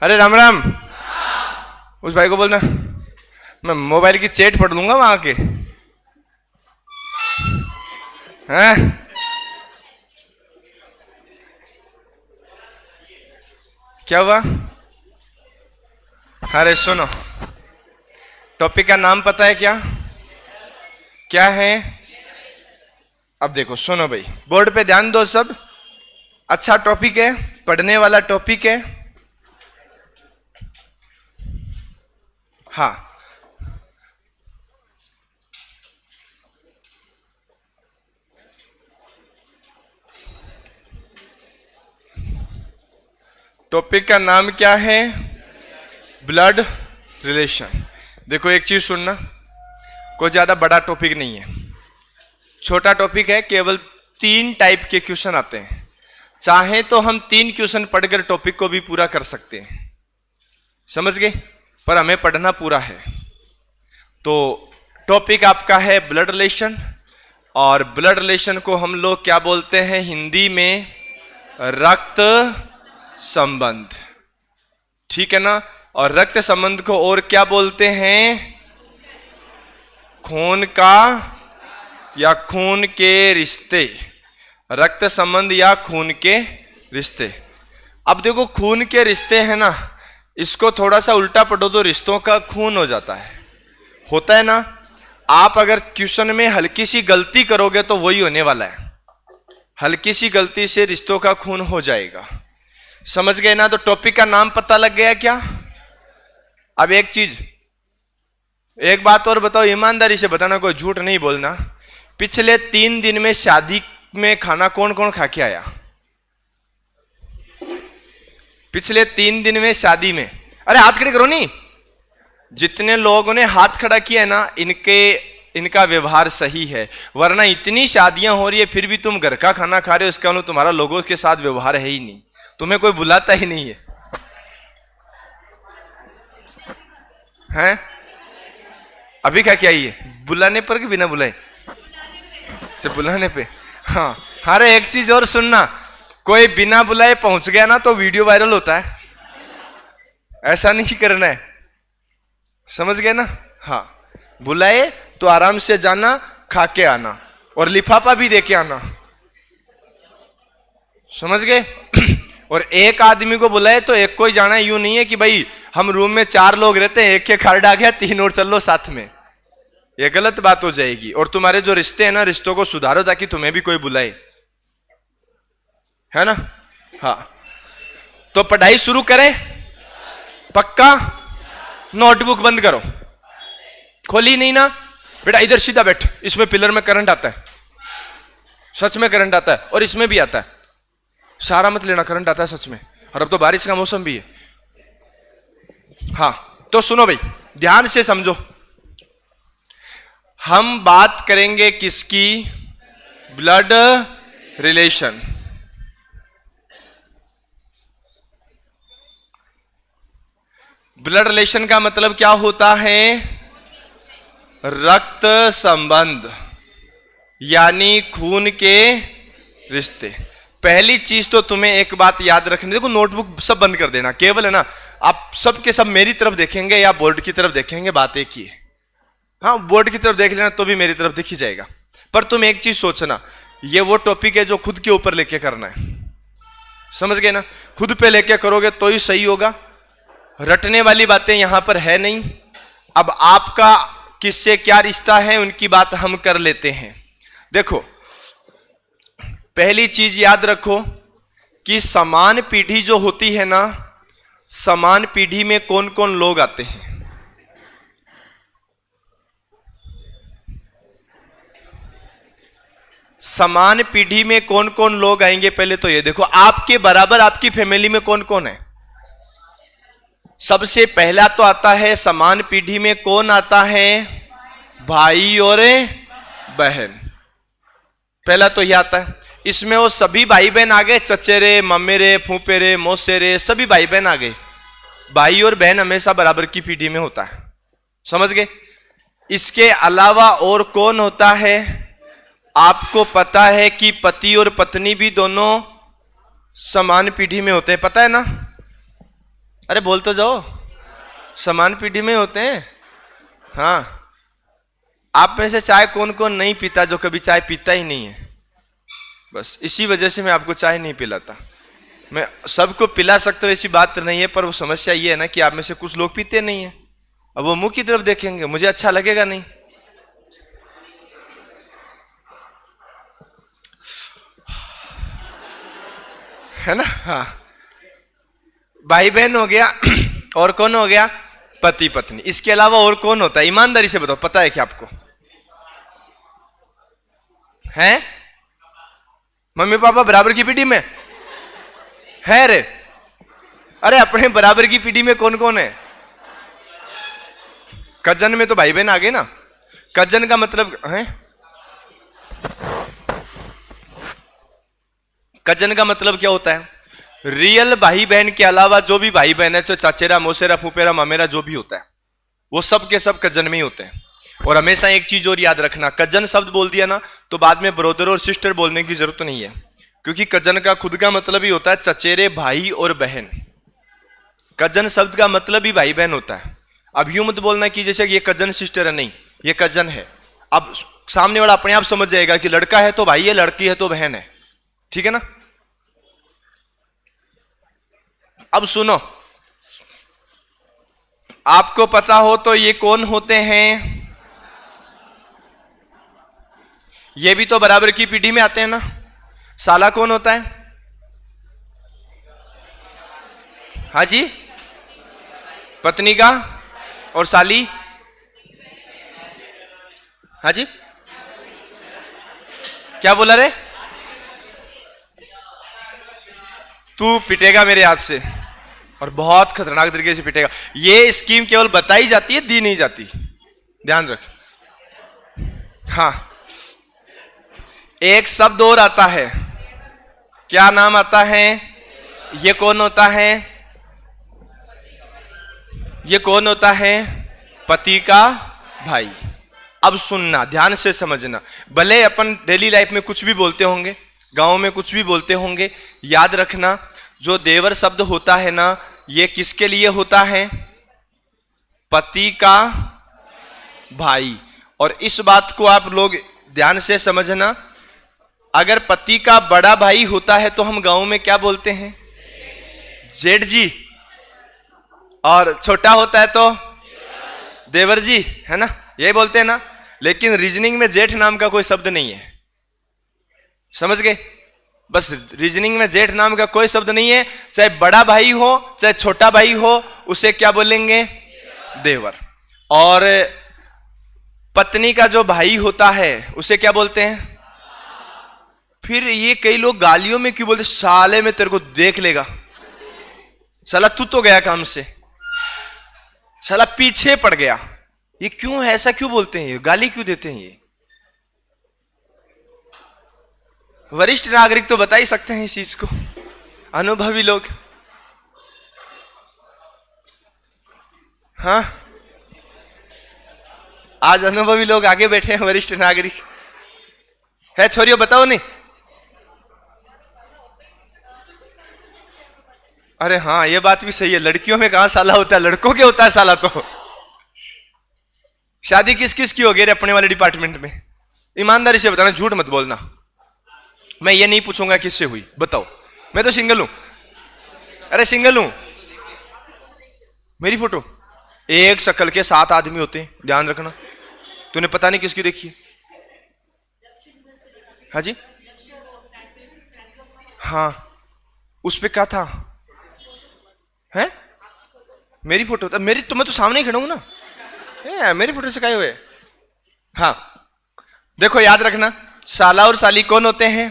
अरे राम राम। उस भाई को बोलना मैं मोबाइल की चैट पढ़ लूंगा वहां के। हैं? क्या हुआ? अरे सुनो, टॉपिक का नाम पता है क्या? क्या है? अब देखो सुनो भाई, बोर्ड पे ध्यान दो सब। अच्छा टॉपिक है, पढ़ने वाला टॉपिक है। हाँ, टॉपिक का नाम क्या है? Blood relation. देखो एक चीज सुनना, कोई ज्यादा बड़ा टॉपिक नहीं है, छोटा टॉपिक है। केवल 3 टाइप के क्वेश्चन आते हैं। चाहे तो हम 3 क्वेश्चन पढ़कर टॉपिक को भी पूरा कर सकते हैं, समझ गए? पर हमें पढ़ना पूरा है। तो टॉपिक आपका है ब्लड रिलेशन, और ब्लड रिलेशन को हम लोग क्या बोलते हैं हिंदी में? रक्त संबंध। ठीक है ना? और रक्त संबंध को और क्या बोलते हैं? खून का या खून के रिश्ते। रक्त संबंध या खून के रिश्ते। अब देखो, खून के रिश्ते हैं ना, इसको थोड़ा सा उल्टा पढ़ो तो रिश्तों का खून हो जाता है। होता है ना? आप अगर क्वेश्चन में हल्की सी गलती करोगे तो वही होने वाला है। हल्की सी गलती से रिश्तों का खून हो जाएगा। समझ गए ना? तो टॉपिक का नाम पता लग गया क्या? अब एक चीज, एक बात और बताओ, ईमानदारी से बताना, कोई झूठ नहीं बोलना। पिछले 3 दिन में शादी में खाना कौन कौन खा के आया? पिछले 3 दिन में शादी में, अरे हाथ खड़े करो नहीं। जितने लोगों ने हाथ खड़ा किया है ना, इनका व्यवहार सही है। वरना इतनी शादियां हो रही है फिर भी तुम घर का खाना खा रहे हो, इसका मतलब तुम्हारा लोगों के साथ व्यवहार है ही नहीं, तुम्हें कोई बुलाता ही नहीं है। हैं? अभी क्या क्या है? बुलाने पर कि बिना बुलाए? से बुलाने पे। हाँ, अरे एक चीज और सुनना, कोई बिना बुलाए पहुंच गया ना तो वीडियो वायरल होता है। ऐसा नहीं करना है, समझ गए ना? हाँ, बुलाए तो आराम से जाना, खा के आना, और लिफाफा भी दे के आना, समझ गए? और एक आदमी को बुलाए तो एक को ही जाना है। यूं नहीं है कि भाई हम रूम में 4 लोग रहते हैं, एक के खर्ड आ गया, 3 और चल लो साथ में। ये गलत बात हो जाएगी। और तुम्हारे जो रिश्ते हैं ना, रिश्तों को सुधारो ताकि तुम्हें भी कोई बुलाए, है ना? हाँ, तो पढ़ाई शुरू करें? पक्का? नोटबुक बंद करो, खोली नहीं ना? बेटा इधर सीधा बैठ, इसमें पिलर में करंट आता है, सच में करंट आता है, और इसमें भी आता है। सारा मत लेना, करंट आता है सच में, और अब तो बारिश का मौसम भी है। हाँ, तो सुनो भाई, ध्यान से समझो। हम बात करेंगे किसकी? Blood relation. ब्लड रिलेशन का मतलब क्या होता है? रक्त संबंध, यानी खून के रिश्ते। पहली चीज तो तुम्हें एक बात याद रखनी, देखो नोटबुक सब बंद कर देना, केवल है ना, आप सब के सब मेरी तरफ देखेंगे या बोर्ड की तरफ देखेंगे, बात एक ही है। हाँ, बोर्ड की तरफ देख लेना तो भी मेरी तरफ दिख ही जाएगा। पर तुम एक चीज सोचना, ये वो टॉपिक है जो खुद के ऊपर लेके करना है, समझ गए ना? खुद पे लेके करोगे तो ही सही होगा। रटने वाली बातें यहां पर है नहीं। अब आपका किससे क्या रिश्ता है उनकी बात हम कर लेते हैं। देखो, पहली चीज याद रखो कि समान पीढ़ी जो होती है ना, समान पीढ़ी में कौन कौन लोग आते हैं? समान पीढ़ी में कौन कौन लोग आएंगे? पहले तो ये देखो, आपके बराबर आपकी फैमिली में कौन कौन है? सबसे पहला तो आता है समान पीढ़ी में कौन आता है? भाई और बहन। पहला तो यह आता है। इसमें वो सभी भाई बहन आ गए, चचेरे, ममेरे, फूफेरे, मौसेरे, सभी भाई बहन आ गए। भाई और बहन हमेशा बराबर की पीढ़ी में होता है, समझ गए? इसके अलावा और कौन होता है? आपको पता है कि पति और पत्नी भी दोनों समान पीढ़ी में होते हैं, पता है ना? अरे बोल तो जाओ, समान पीढ़ी में होते हैं। हाँ, आप में से चाय कौन कौन नहीं पीता, जो कभी चाय पीता ही नहीं है? बस इसी वजह से मैं आपको चाय नहीं पिलाता। मैं सबको पिला सकता हूँ ऐसी बात नहीं है, पर वो समस्या ये है ना कि आप में से कुछ लोग पीते नहीं है। अब वो मुंह की तरफ देखेंगे, मुझे अच्छा लगेगा नहीं। है ना? हाँ, भाई बहन हो गया और कौन हो गया? पति पत्नी। इसके अलावा और कौन होता है? ईमानदारी से बताओ, पता है क्या आपको? हैं? मम्मी पापा बराबर की पीढ़ी में है रे? अरे अपने बराबर की पीढ़ी में कौन कौन है? कजन में तो भाई बहन आ गए ना। कजन का मतलब है, कजन का मतलब क्या होता है? रियल भाई बहन के अलावा जो भी भाई बहन है, जो चाचेरा मौसेरा फूफेरा मामेरा जो भी होता है, वो सब के सब कजन में ही होते हैं। और हमेशा एक चीज और याद रखना, कजन शब्द बोल दिया ना तो बाद में ब्रदर और सिस्टर बोलने की जरूरत नहीं है, क्योंकि कजन का खुद का मतलब ही होता है चचेरे भाई और बहन। कजन शब्द का मतलब ही भाई बहन होता है। अब यूं मत बोलना कि जैसे ये कजन सिस्टर है, नहीं, ये कजन है। अब सामने वाला अपने आप समझ जाएगा कि लड़का है तो भाई है, लड़की है तो बहन है। ठीक है ना? अब सुनो, आपको पता हो तो ये कौन होते हैं? ये भी तो बराबर की पीढ़ी में आते हैं ना। साला कौन होता है? हाँ जी, पत्नी का। और साली? हाँ जी, क्या बोला रे? तू पिटेगा मेरे हाथ से, और बहुत खतरनाक तरीके से पिटेगा। ये स्कीम केवल बताई जाती है, दी नहीं जाती, ध्यान रख। हाँ, एक शब्द और आता है। क्या नाम आता है? ये कौन होता है? ये कौन होता है? पति का भाई। अब सुनना, ध्यान से समझना। भले अपन डेली लाइफ में कुछ भी बोलते होंगे, गांव में कुछ भी बोलते होंगे, याद रखना जो देवर शब्द होता है ना, ये किसके लिए होता है? पति का भाई। और इस बात को आप लोग ध्यान से समझना, अगर पति का बड़ा भाई होता है तो हम गांव में क्या बोलते हैं? जेठ जी। और छोटा होता है तो देवर जी, है ना? यही बोलते हैं ना। लेकिन रीजनिंग में जेठ नाम का कोई शब्द नहीं है, समझ गए? बस रीजनिंग में जेठ नाम का कोई शब्द नहीं है। चाहे बड़ा भाई हो चाहे छोटा भाई हो, उसे क्या बोलेंगे? देवर। और पत्नी का जो भाई होता है उसे क्या बोलते हैं? फिर ये कई लोग गालियों में क्यों बोलते? साले में तेरे को देख लेगा, साला तू तो गया काम से, साला पीछे पड़ गया। ये क्यों है? ऐसा क्यों बोलते हैं? ये गाली क्यों देते हैं? ये वरिष्ठ नागरिक तो बता ही सकते हैं इस चीज को, अनुभवी लोग। हाँ, आज अनुभवी लोग आगे बैठे हैं, वरिष्ठ नागरिक है। छोरियों बताओ नहीं। अरे हाँ, ये बात भी सही है, लड़कियों में कहां साला होता है, लड़कों के होता है साला। तो शादी किस किस की हो गई अपने वाले डिपार्टमेंट में? ईमानदारी से बताना, झूठ मत बोलना। मैं ये नहीं पूछूंगा किससे हुई, बताओ। मैं तो सिंगल हूं। अरे सिंगल हूं। मेरी फोटो, एक शक्ल के 7 आदमी होते हैं, ध्यान रखना। तूने पता नहीं किसकी देखी? हाँ जी, हाँ, उस पे क्या था? है मेरी फोटो था। मेरी तो मैं तो सामने ही खड़ा हूं ना, मेरी फोटो से काहे हुए? हाँ, देखो याद रखना, साला और साली कौन होते हैं?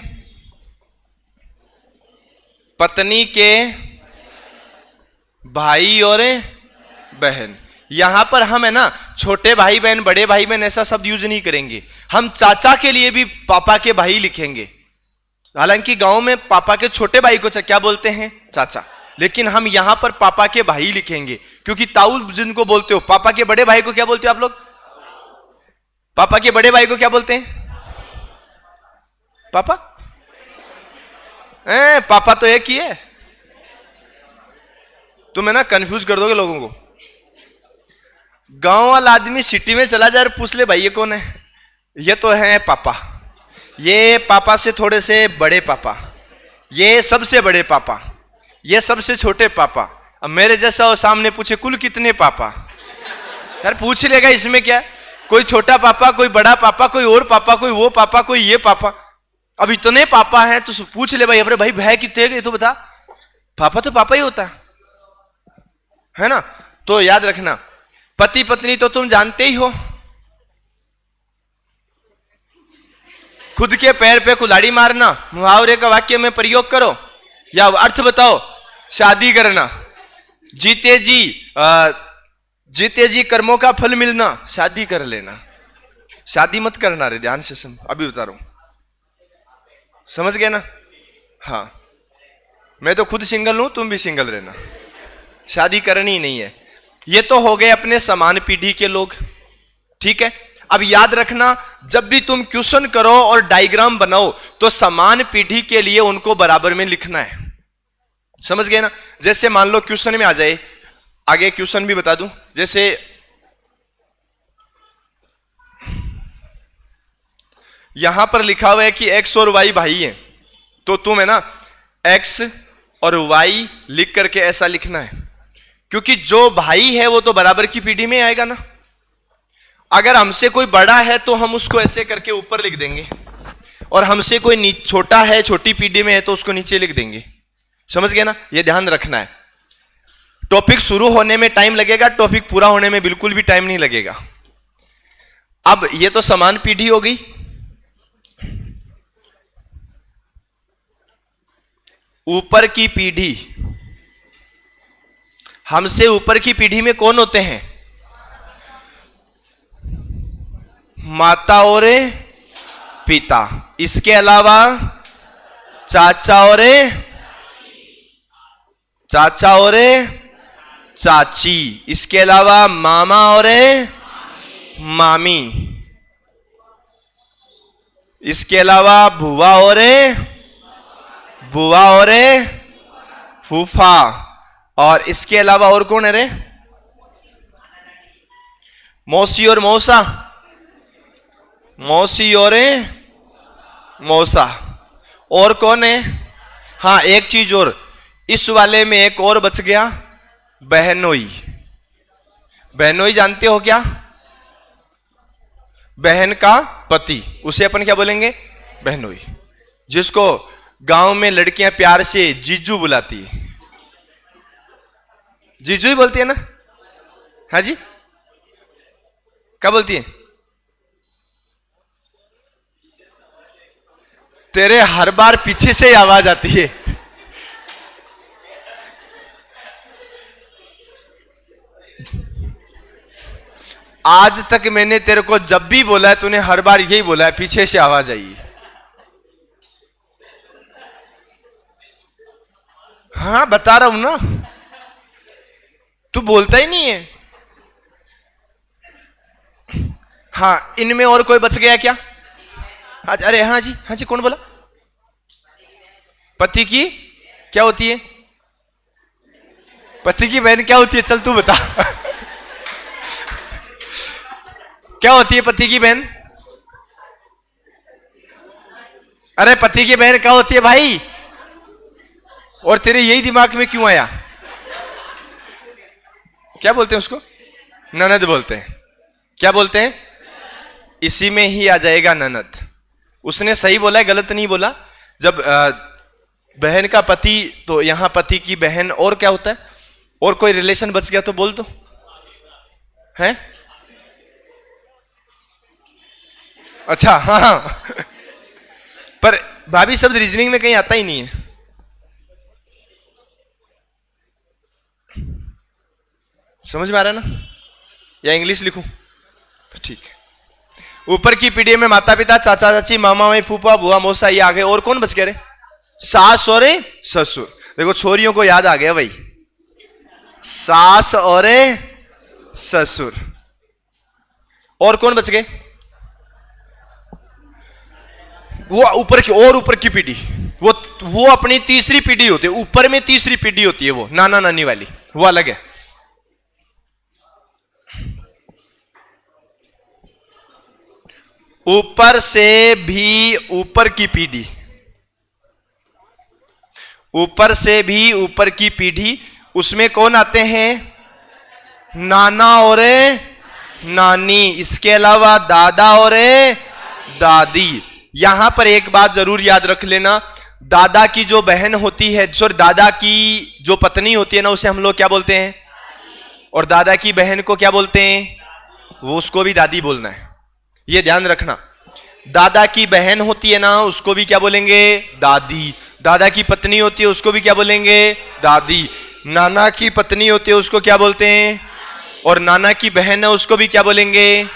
पत्नी के भाई और बहन। यहां पर हम है ना, छोटे भाई बहन बड़े भाई बहन ऐसा शब्द यूज नहीं करेंगे। हम चाचा के लिए भी पापा के भाई लिखेंगे। हालांकि गांव में पापा के छोटे भाई को क्या बोलते हैं? चाचा। लेकिन हम यहां पर पापा के भाई लिखेंगे, क्योंकि ताऊ जिनको बोलते हो, पापा के बड़े भाई को क्या बोलते हो आप लोग? पापा के बड़े भाई को क्या बोलते हैं? पापा। पापा तो एक ही है। तुम है ना कंफ्यूज कर दोगे लोगों को। गांव वाला आदमी सिटी में चला जाए और पूछ ले भाई ये कौन है, ये तो है पापा, ये पापा से थोड़े से बड़े पापा, ये सबसे बड़े पापा, ये सबसे छोटे पापा। अब मेरे जैसा वो सामने पूछे कुल कितने पापा, यार पूछ लेगा इसमें क्या, कोई छोटा पापा, कोई बड़ा पापा, कोई और पापा, कोई वो पापा, कोई ये पापा। अब इतने पापा हैं तो पूछ ले भाई, अरे भाई भय कितने गए तो बता। पापा तो पापा ही होता है ना। तो याद रखना, पति पत्नी तो तुम जानते ही हो, खुद के पैर पे कुल्हाड़ी मारना, मुहावरे का वाक्य में प्रयोग करो या अर्थ बताओ। शादी करना, जीते जी कर्मों का फल मिलना, शादी कर लेना। शादी मत करना रे, ध्यान से सुन, अभी बता रहा हूं, समझ गए ना। हाँ, मैं तो खुद सिंगल हूं, तुम भी सिंगल रहना, शादी करनी ही नहीं है। ये तो हो गए अपने समान पीढ़ी के लोग, ठीक है। अब याद रखना, जब भी तुम क्वेश्चन करो और डायग्राम बनाओ तो समान पीढ़ी के लिए उनको बराबर में लिखना है, समझ गए ना। जैसे मान लो क्वेश्चन में आ जाए, आगे क्वेश्चन भी बता दूं, जैसे यहां पर लिखा हुआ है कि एक्स और वाई भाई हैं, तो तुम है ना एक्स और वाई लिख करके ऐसा लिखना है, क्योंकि जो भाई है वो तो बराबर की पीढ़ी में आएगा ना। अगर हमसे कोई बड़ा है तो हम उसको ऐसे करके ऊपर लिख देंगे, और हमसे कोई छोटा है, छोटी पीढ़ी में है तो उसको नीचे लिख देंगे, समझ गए ना। ये ध्यान रखना है। टॉपिक शुरू होने में टाइम लगेगा, टॉपिक पूरा होने में बिल्कुल भी टाइम नहीं लगेगा। अब ये तो समान पीढ़ी हो गई। ऊपर की पीढ़ी, हमसे ऊपर की पीढ़ी में कौन होते हैं? माता और पिता, इसके अलावा चाचा और चाची, इसके अलावा मामा और मामी, इसके अलावा बुआ और फूफा, और इसके अलावा और कौन है रे? मौसी और मौसा, मौसी और मौसा, और कौन है? हाँ, एक चीज और, इस वाले में एक और बच गया, बहनोई। बहनोई जानते हो क्या? बहन का पति, उसे अपन क्या बोलेंगे? बहनोई। जिसको गांव में लड़कियां प्यार से जीजू बुलाती है, जीजू ही बोलती है ना। हाँ जी, क्या बोलती है? तेरे हर बार पीछे से ही आवाज आती है। आज तक मैंने तेरे को जब भी बोला है, तूने हर बार यही बोला है, पीछे से आवाज आई। हाँ, बता रहा हूं ना, तू बोलता ही नहीं है। हाँ, इनमें और कोई बच गया क्या? अरे हाँ जी, कौन बोला? पति की क्या होती है? पति की बहन क्या होती है? चल तू बता। क्या होती है पति की बहन? अरे पति की बहन क्या होती है भाई? और तेरे यही दिमाग में क्यों आया? क्या बोलते हैं उसको? ननद बोलते हैं। क्या बोलते हैं? इसी में ही आ जाएगा ननद। उसने सही बोला है, गलत नहीं बोला। जब बहन का पति, तो यहां पति की बहन, और क्या होता है? और कोई रिलेशन बच गया तो बोल दो। है? अच्छा, हाँ। पर भाभी शब्द रीजनिंग में कहीं आता ही नहीं है। समझ में आ रहा है ना? या इंग्लिश लिखूं? ठीक है। ऊपर की पीढ़ी में माता पिता, चाचा चाची, मामा मामी, फूफा बुआ मौसा, ये आ गए। और कौन बच गए रे? सास और ससुर। देखो छोरियों को याद आ गया भाई, सास और ससुर। और कौन बच गए? वो ऊपर की, और ऊपर की पीढ़ी, वो अपनी तीसरी पीढ़ी होती है। ऊपर में तीसरी पीढ़ी होती है, वो नाना नानी वाली। वो अलग है। ऊपर से भी ऊपर की पीढ़ी, ऊपर से भी ऊपर की पीढ़ी, उसमें कौन आते हैं? नाना और नानी, इसके अलावा दादा और दादी। यहां पर एक बात जरूर याद रख लेना, दादा की जो बहन होती है, सॉरी दादा की जो पत्नी होती है ना, उसे हम लोग क्या बोलते हैं? और दादा की बहन को क्या बोलते हैं? वो उसको भी दादी बोलना है, ये ध्यान रखना। दादा की बहन होती है ना, उसको भी क्या बोलेंगे? दादी। दादा की पत्नी होती है, उसको भी क्या बोलेंगे? दादी। नाना की पत्नी होती है, उसको क्या बोलते हैं? और नाना की बहन है, उसको भी क्या बोलेंगे?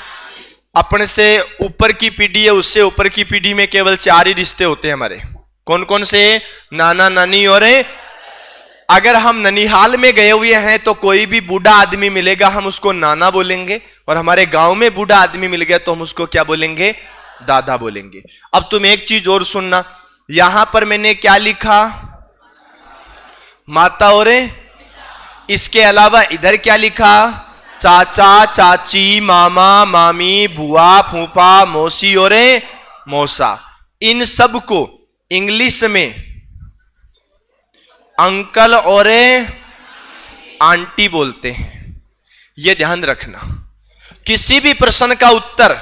अपने से ऊपर की पीढ़ी है, उससे ऊपर की पीढ़ी में केवल 4 ही रिश्ते होते हैं हमारे। कौन कौन से? नाना, नानी और अगर हम ननिहाल में गए हुए हैं तो कोई भी बूढ़ा आदमी मिलेगा, हम उसको नाना बोलेंगे, और हमारे गांव में बूढ़ा आदमी मिल गया तो हम उसको क्या बोलेंगे? दादा बोलेंगे। अब तुम एक चीज और सुनना, यहां पर मैंने क्या लिखा? माता और इसके अलावा इधर क्या लिखा? चाचा, चाची, मामा, मामी, बुआ, फूफा, मौसी और मौसा। इन सब को इंग्लिश में अंकल और आंटी बोलते हैं, यह ध्यान रखना। किसी भी प्रश्न का उत्तर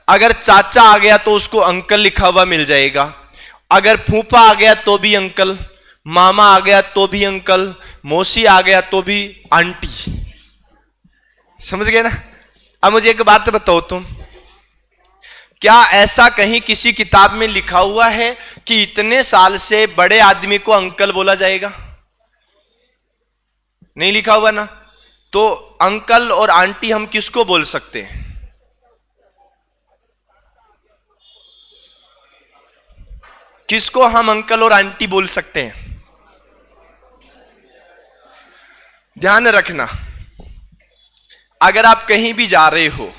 अगर चाचा आ गया तो उसको अंकल लिखा हुआ मिल जाएगा, अगर फूफा आ गया तो भी अंकल, मामा आ गया तो भी अंकल, मौसी आ गया तो भी आंटी। समझ गए ना? अब मुझे एक बात बताओ, तुम क्या ऐसा कहीं किसी किताब में लिखा हुआ है कि इतने साल से बड़े आदमी को अंकल बोला जाएगा? नहीं लिखा हुआ ना। तो अंकल और आंटी हम किसको बोल सकते हैं? किसको हम अंकल और आंटी बोल सकते हैं? ध्यान रखना, अगर आप कहीं भी जा रहे हो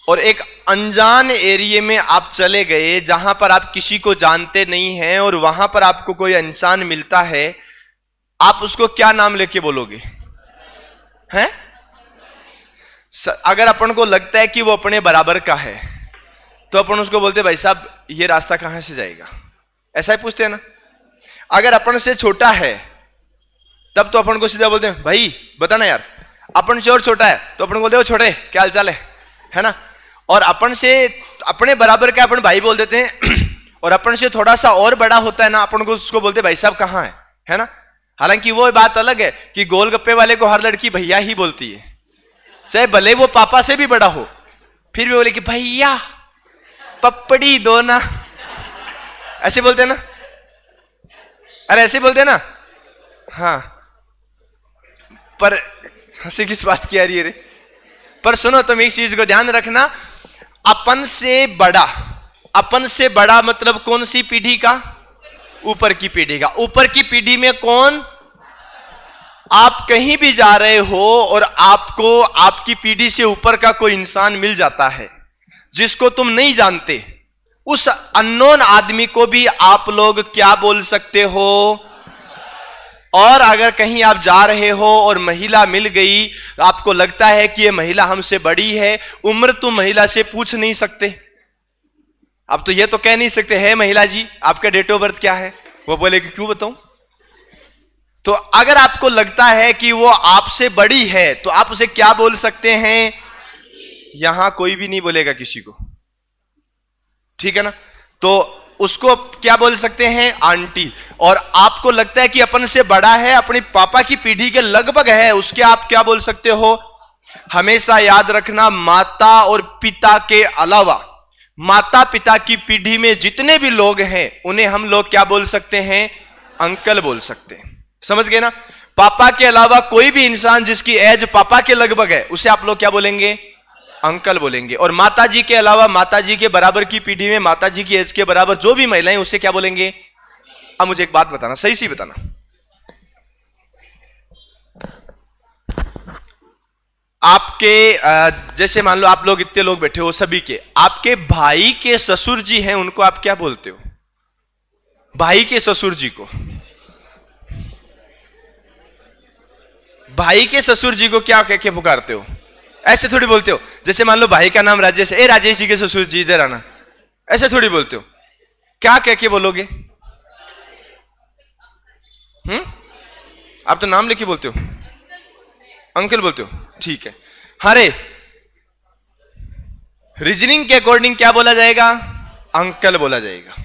और एक अनजान एरिया में आप चले गए जहां पर आप किसी को जानते नहीं हैं और वहां पर आपको कोई इंसान मिलता है, आप उसको क्या नाम लेके बोलोगे? हैं? अगर अपन को लगता है कि वो अपने बराबर का है तो अपन उसको बोलते भाई साहब ये रास्ता कहां से जाएगा, ऐसा ही पूछते हैं ना। अगर अपन से छोटा है तब तो अपन को सीधा बोलते हैं भाई बता ना यार। अपन से और छोटा है तो अपन बोलते हो छोटे क्या हाल चाल है ना। और अपन से अपने बराबर का अपन भाई बोल देते हैं और अपन से थोड़ा सा और बड़ा होता है ना, अपन को उसको बोलते भाई साहब कहाँ है ना। हालांकि वो बात अलग है कि गोलगप्पे वाले को हर लड़की भैया ही बोलती है, चाहे भले वो पापा से भी बड़ा हो, फिर भी बोले कि भैया पपड़ी दो ना, ऐसे बोलते हैं ना। अरे ऐसे बोलते हैं ना। हाँ, पर हंसी किस बात की आ रही है रे? पर सुनो तुम एक चीज को ध्यान रखना, अपन से बड़ा मतलब कौन सी पीढ़ी का? ऊपर की पीढ़ी का। ऊपर की पीढ़ी में कौन? आप कहीं भी जा रहे हो और आपको आपकी पीढ़ी से ऊपर का कोई इंसान मिल जाता है जिसको तुम नहीं जानते, उस अननोन आदमी को भी आप लोग क्या बोल सकते हो? और अगर कहीं आप जा रहे हो और महिला मिल गई, आपको लगता है कि ये महिला हमसे बड़ी है, उम्र तुम महिला से पूछ नहीं सकते। अब तो ये तो कह नहीं सकते है महिला जी आपका डेट ऑफ बर्थ क्या है, वो बोले कि क्यों बताऊं। तो अगर आपको लगता है कि वो आपसे बड़ी है तो आप उसे क्या बोल सकते हैं? यहां कोई भी नहीं बोलेगा किसी को, ठीक है ना। तो उसको क्या बोल सकते हैं? आंटी। और आपको लगता है कि अपन से बड़ा है, अपने पापा की पीढ़ी के लगभग है, उसके आप क्या बोल सकते हो? हमेशा याद रखना, माता और पिता के अलावा माता पिता की पीढ़ी में जितने भी लोग हैं उन्हें हम लोग क्या बोल सकते हैं? अंकल बोल सकते हैं। समझ गए ना। पापा के अलावा कोई भी इंसान जिसकी एज पापा के लगभग है उसे आप लोग क्या बोलेंगे? अंकल बोलेंगे। और माताजी के अलावा माताजी के बराबर की पीढ़ी में माताजी की एज के बराबर जो भी महिलाएं उसे क्या बोलेंगे? अब मुझे एक बात बताना, सही सी बताना, आपके जैसे मान लो आप लोग इतने लोग बैठे हो, सभी के आपके भाई के ससुर जी हैं, उनको आप क्या बोलते हो? भाई के ससुर जी को भाई के ससुर जी को क्या कह के पुकारते हो? ऐसे थोड़ी बोलते हो। जैसे मान लो भाई का नाम राजेश है, ए राजेश जी के ससुर जी इधर आना, ऐसे थोड़ी बोलते हो। क्या कह के बोलोगे? आप तो नाम लेके बोलते हो, अंकल बोलते हो, ठीक है। हरे रीजनिंग के अकॉर्डिंग क्या बोला जाएगा? अंकल बोला जाएगा।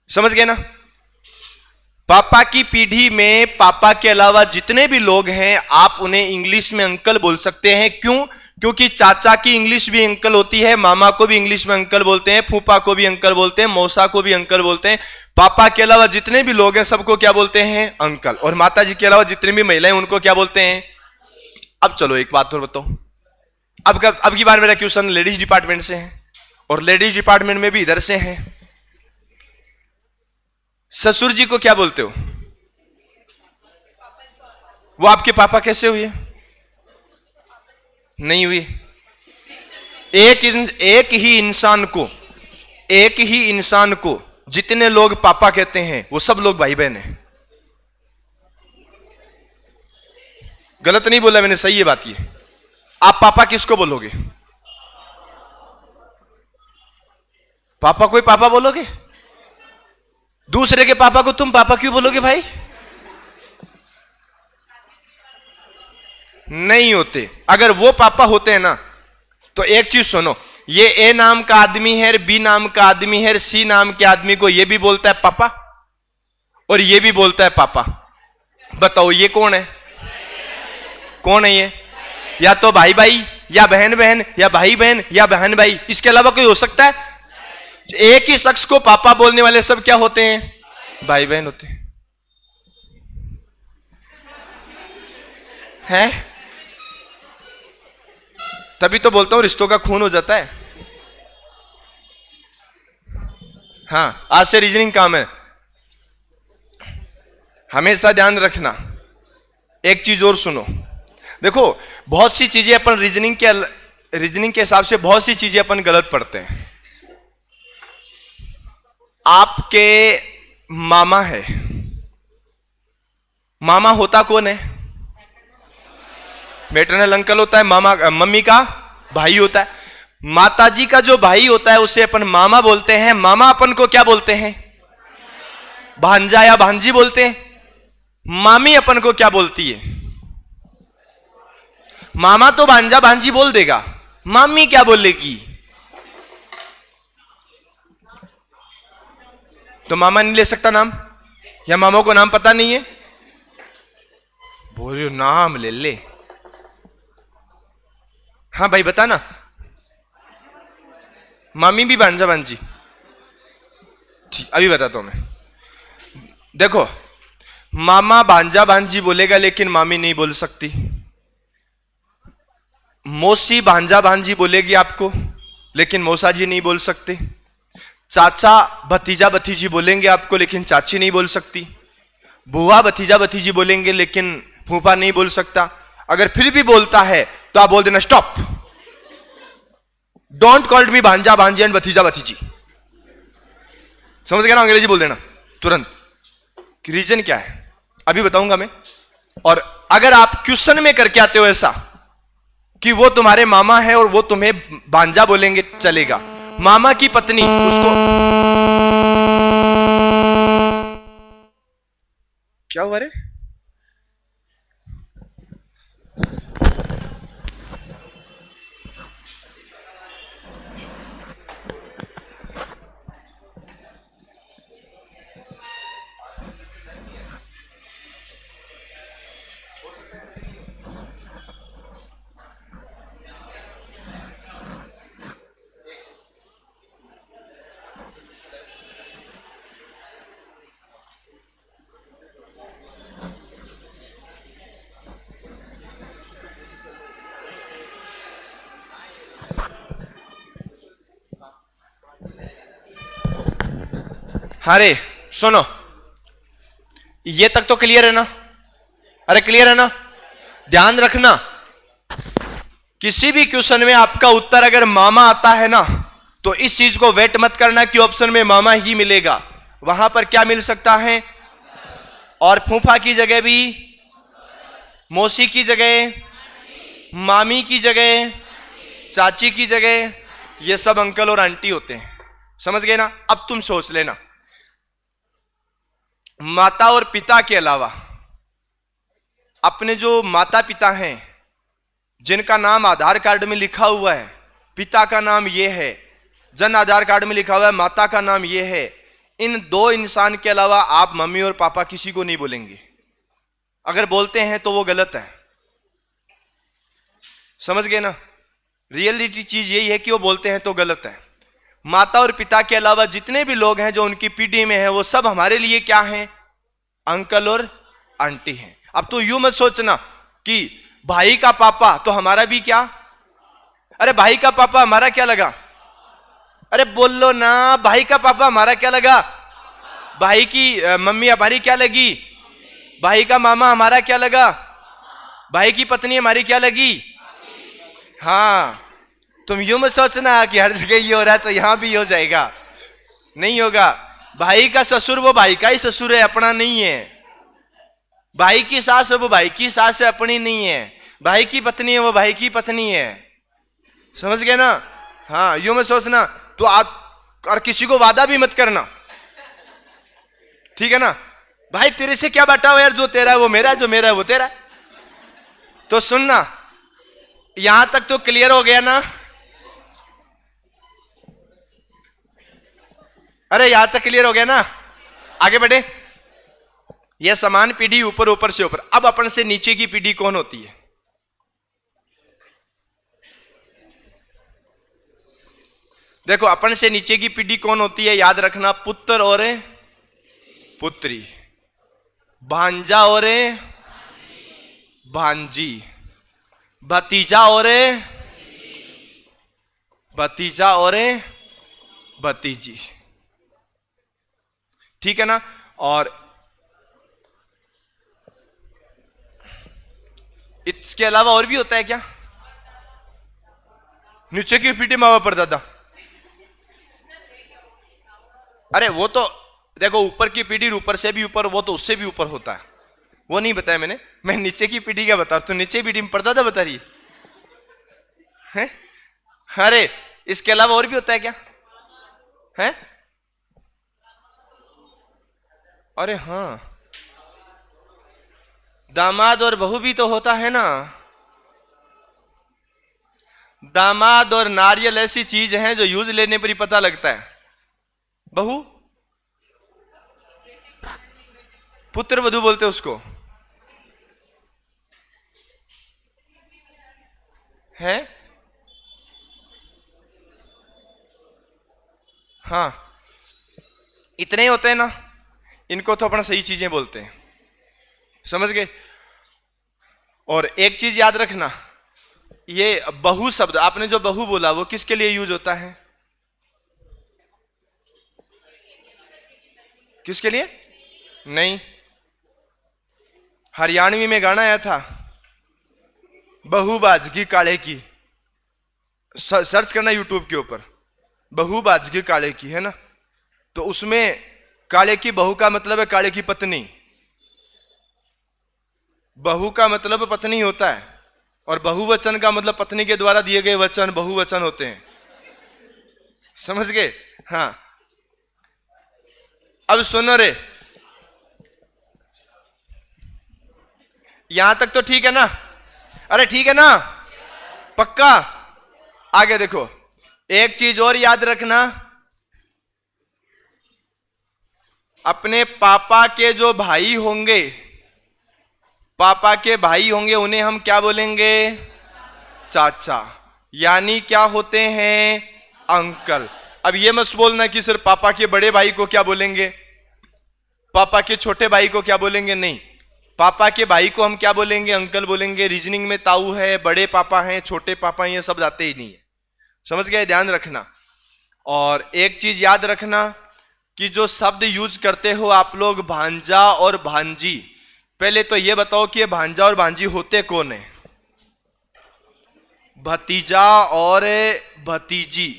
समझ गए ना? पापा की पीढ़ी में पापा के अलावा जितने भी लोग हैं आप उन्हें इंग्लिश में अंकल बोल सकते हैं। क्यों? क्योंकि चाचा की इंग्लिश भी अंकल होती है, मामा को भी इंग्लिश में अंकल बोलते हैं, फूफा को भी अंकल बोलते हैं, मौसा को भी अंकल बोलते हैं। पापा के अलावा जितने भी लोग हैं सबको क्या बोलते हैं? अंकल। और माता जी के अलावा जितनी भी महिलाएं उनको क्या बोलते हैं? अब चलो एक बात और बताओ, अब की बार मेरा क्वेश्चन लेडीज डिपार्टमेंट से है और लेडीज डिपार्टमेंट में भी इधर से है। ससुर जी को क्या बोलते हो? वो आपके पापा कैसे हुए? नहीं हुए। एक ही इंसान को जितने लोग पापा कहते हैं वो सब लोग भाई बहन हैं। गलत नहीं बोला मैंने, सही है बात ये। आप पापा किसको बोलोगे? पापा कोई पापा बोलोगे? दूसरे के पापा को तुम पापा क्यों बोलोगे भाई? नहीं होते। अगर वो पापा होते हैं ना तो एक चीज सुनो, ये ए नाम का आदमी है, बी नाम का आदमी है, सी नाम के आदमी को ये भी बोलता है पापा और ये भी बोलता है पापा। बताओ ये कौन है? कौन है ये? या तो भाई भाई या बहन बहन या भाई बहन या बहन भाई, इसके अलावा कोई हो सकता है? एक ही शख्स को पापा बोलने वाले सब क्या होते हैं? भाई बहन होते हैं। तभी तो बोलता हूं रिश्तों का खून हो जाता है। हाँ, आज से रीजनिंग काम है। हमेशा ध्यान रखना। एक चीज और सुनो, देखो बहुत सी चीजें अपन रीजनिंग के हिसाब से बहुत सी चीजें अपन गलत पढ़ते हैं। आपके मामा है, मामा होता कौन है? मैटरनल अंकल होता है, मामा मम्मी का भाई होता है। माताजी का जो भाई होता है उसे अपन मामा बोलते हैं। मामा अपन को क्या बोलते हैं? भांजा या भांजी बोलते हैं। मामी अपन को क्या बोलती है? मामा तो भांजा भांजी बोल देगा, मामी क्या बोलेगी? तो मामा नहीं ले सकता नाम, या मामा को नाम पता नहीं है? बोलो नाम ले ले। हाँ भाई बता ना। मामी भी भांजा भांजी? ठीक, अभी बताता हूं मैं। देखो, मामा भांजा भांजी बोलेगा लेकिन मामी नहीं बोल सकती। मौसी भांजा भांजी बोलेगी आपको लेकिन मौसा जी नहीं बोल सकते। चाचा भतीजा भतीजी बोलेंगे आपको लेकिन चाची नहीं बोल सकती। बुआ भतीजा भतीजी बोलेंगे लेकिन फूफा नहीं बोल सकता। अगर फिर भी बोलता है तो आप बोल देना स्टॉप, डोंट कॉल्ड मी भांजा भांजी एंड भतीजा भतीजी। समझ गया ना? अंग्रेजी बोल देना तुरंत। रीजन क्या है अभी बताऊंगा मैं। और अगर आप क्वेश्चन में करके आते हो ऐसा कि वो तुम्हारे मामा है और वो तुम्हें भांजा बोलेंगे, चलेगा। मामा की पत्नी उसको क्या हुआ रे? अरे सुनो, ये तक तो क्लियर है ना? अरे क्लियर है ना? ध्यान रखना, किसी भी क्वेश्चन में आपका उत्तर अगर मामा आता है ना तो इस चीज को वेट मत करना कि ऑप्शन में मामा ही मिलेगा। वहां पर क्या मिल सकता है? और फूफा की जगह भी मौसी की जगह, मामी की जगह, चाची की जगह, ये सब अंकल और आंटी होते हैं। समझ गए ना? अब तुम सोच लेना, माता और पिता के अलावा अपने जो माता पिता हैं, जिनका नाम आधार कार्ड में लिखा हुआ है, पिता का नाम ये है, जन आधार कार्ड में लिखा हुआ है माता का नाम ये है, इन दो इंसान के अलावा आप मम्मी और पापा किसी को नहीं बोलेंगे। अगर बोलते हैं तो वो गलत है। समझ गए ना? रियलिटी चीज यही है कि वो बोलते हैं तो गलत है। माता और पिता के अलावा जितने भी लोग हैं जो उनकी पीढ़ी में हैं, वो सब हमारे लिए क्या हैं? अंकल और आंटी हैं। अब तो यूं मत सोचना कि भाई का पापा तो हमारा भी क्या, अरे भाई का पापा हमारा क्या लगा? अरे बोल लो ना, भाई का पापा हमारा क्या लगा? भाई की मम्मी हमारी क्या लगी? भाई का मामा हमारा क्या लगा? भाई की पत्नी हमारी क्या लगी? हाँ, तुम यूं मत सोचना कि हर जगह ये हो रहा है तो यहां भी हो जाएगा, नहीं होगा। भाई का ससुर वो भाई का ही ससुर है, अपना नहीं है। भाई की सास है वो भाई की सास है, अपनी नहीं है। भाई की पत्नी है वो भाई की पत्नी है। समझ गए ना? हाँ, यूं मत सोचना। तो आप और किसी को वादा भी मत करना, ठीक है ना? भाई तेरे से क्या बांटा हुआ यार, जो तेरा है वो मेरा है, जो मेरा है वो तेरा है। तो सुनना, यहां तक तो क्लियर हो गया ना? अरे यहां तक क्लियर हो गया ना? आगे बढ़े। यह समान पीढ़ी ऊपर ऊपर से ऊपर। अब अपन से नीचे की पीढ़ी कौन होती है? देखो, अपन से नीचे की पीढ़ी कौन होती है, याद रखना। पुत्र और पुत्री, भांजा और भांजी, भतीजा और भतीजा और भतीजी, ठीक है ना? और इसके अलावा और भी होता है क्या? नीचे की पीढ़ी माँ बाप परदादा। अरे वो तो देखो, ऊपर की पीढ़ी, ऊपर से भी ऊपर, वो तो उससे भी ऊपर होता है, वो नहीं बताया मैंने। मैं नीचे की पीढ़ी का बता रहा हूं। तो नीचे पीढ़ी में परदादा बता रही है? अरे इसके अलावा और भी होता है क्या? है? अरे हाँ, दामाद और बहू भी तो होता है ना। दामाद और नारियल ऐसी चीज है जो यूज लेने पर ही पता लगता है। बहू, पुत्र वधू बोलते उसको, है? हाँ, इतने ही होते हैं ना। इनको तो अपना सही चीजें बोलते हैं। समझ गए? और एक चीज याद रखना, ये बहू शब्द, आपने जो बहू बोला वो किसके लिए यूज होता है? किसके लिए? नहीं, हरियाणवी में गाना आया था, बहू बाजगी काले की। सर्च करना यूट्यूब के ऊपर, बहू बाजगी काले की, है ना? तो उसमें काले की बहू का मतलब है काले की पत्नी। बहू का मतलब पत्नी होता है, और बहुवचन का मतलब पत्नी के द्वारा दिए गए वचन बहुवचन होते हैं। समझ गए? हाँ, अब सुनो रे, यहां तक तो ठीक है ना? अरे ठीक है ना? पक्का? आगे देखो, एक चीज और याद रखना, अपने पापा के जो भाई होंगे, पापा के भाई होंगे, उन्हें हम क्या बोलेंगे? चाचा, यानी क्या होते हैं? अंकल। अब ये मत बोलना कि सिर्फ पापा के बड़े भाई को क्या बोलेंगे, पापा के छोटे भाई को क्या बोलेंगे। नहीं, पापा के भाई को हम क्या बोलेंगे? अंकल बोलेंगे। रीजनिंग में ताऊ है, बड़े पापा हैं, छोटे पापा हैं, ये शब्द आते ही नहीं है। समझ गए? ध्यान रखना। और एक चीज याद रखना कि जो शब्द यूज करते हो आप लोग, भांजा और भांजी, पहले तो ये बताओ कि ये भांजा और भांजी होते कौन है? भतीजा और भतीजी।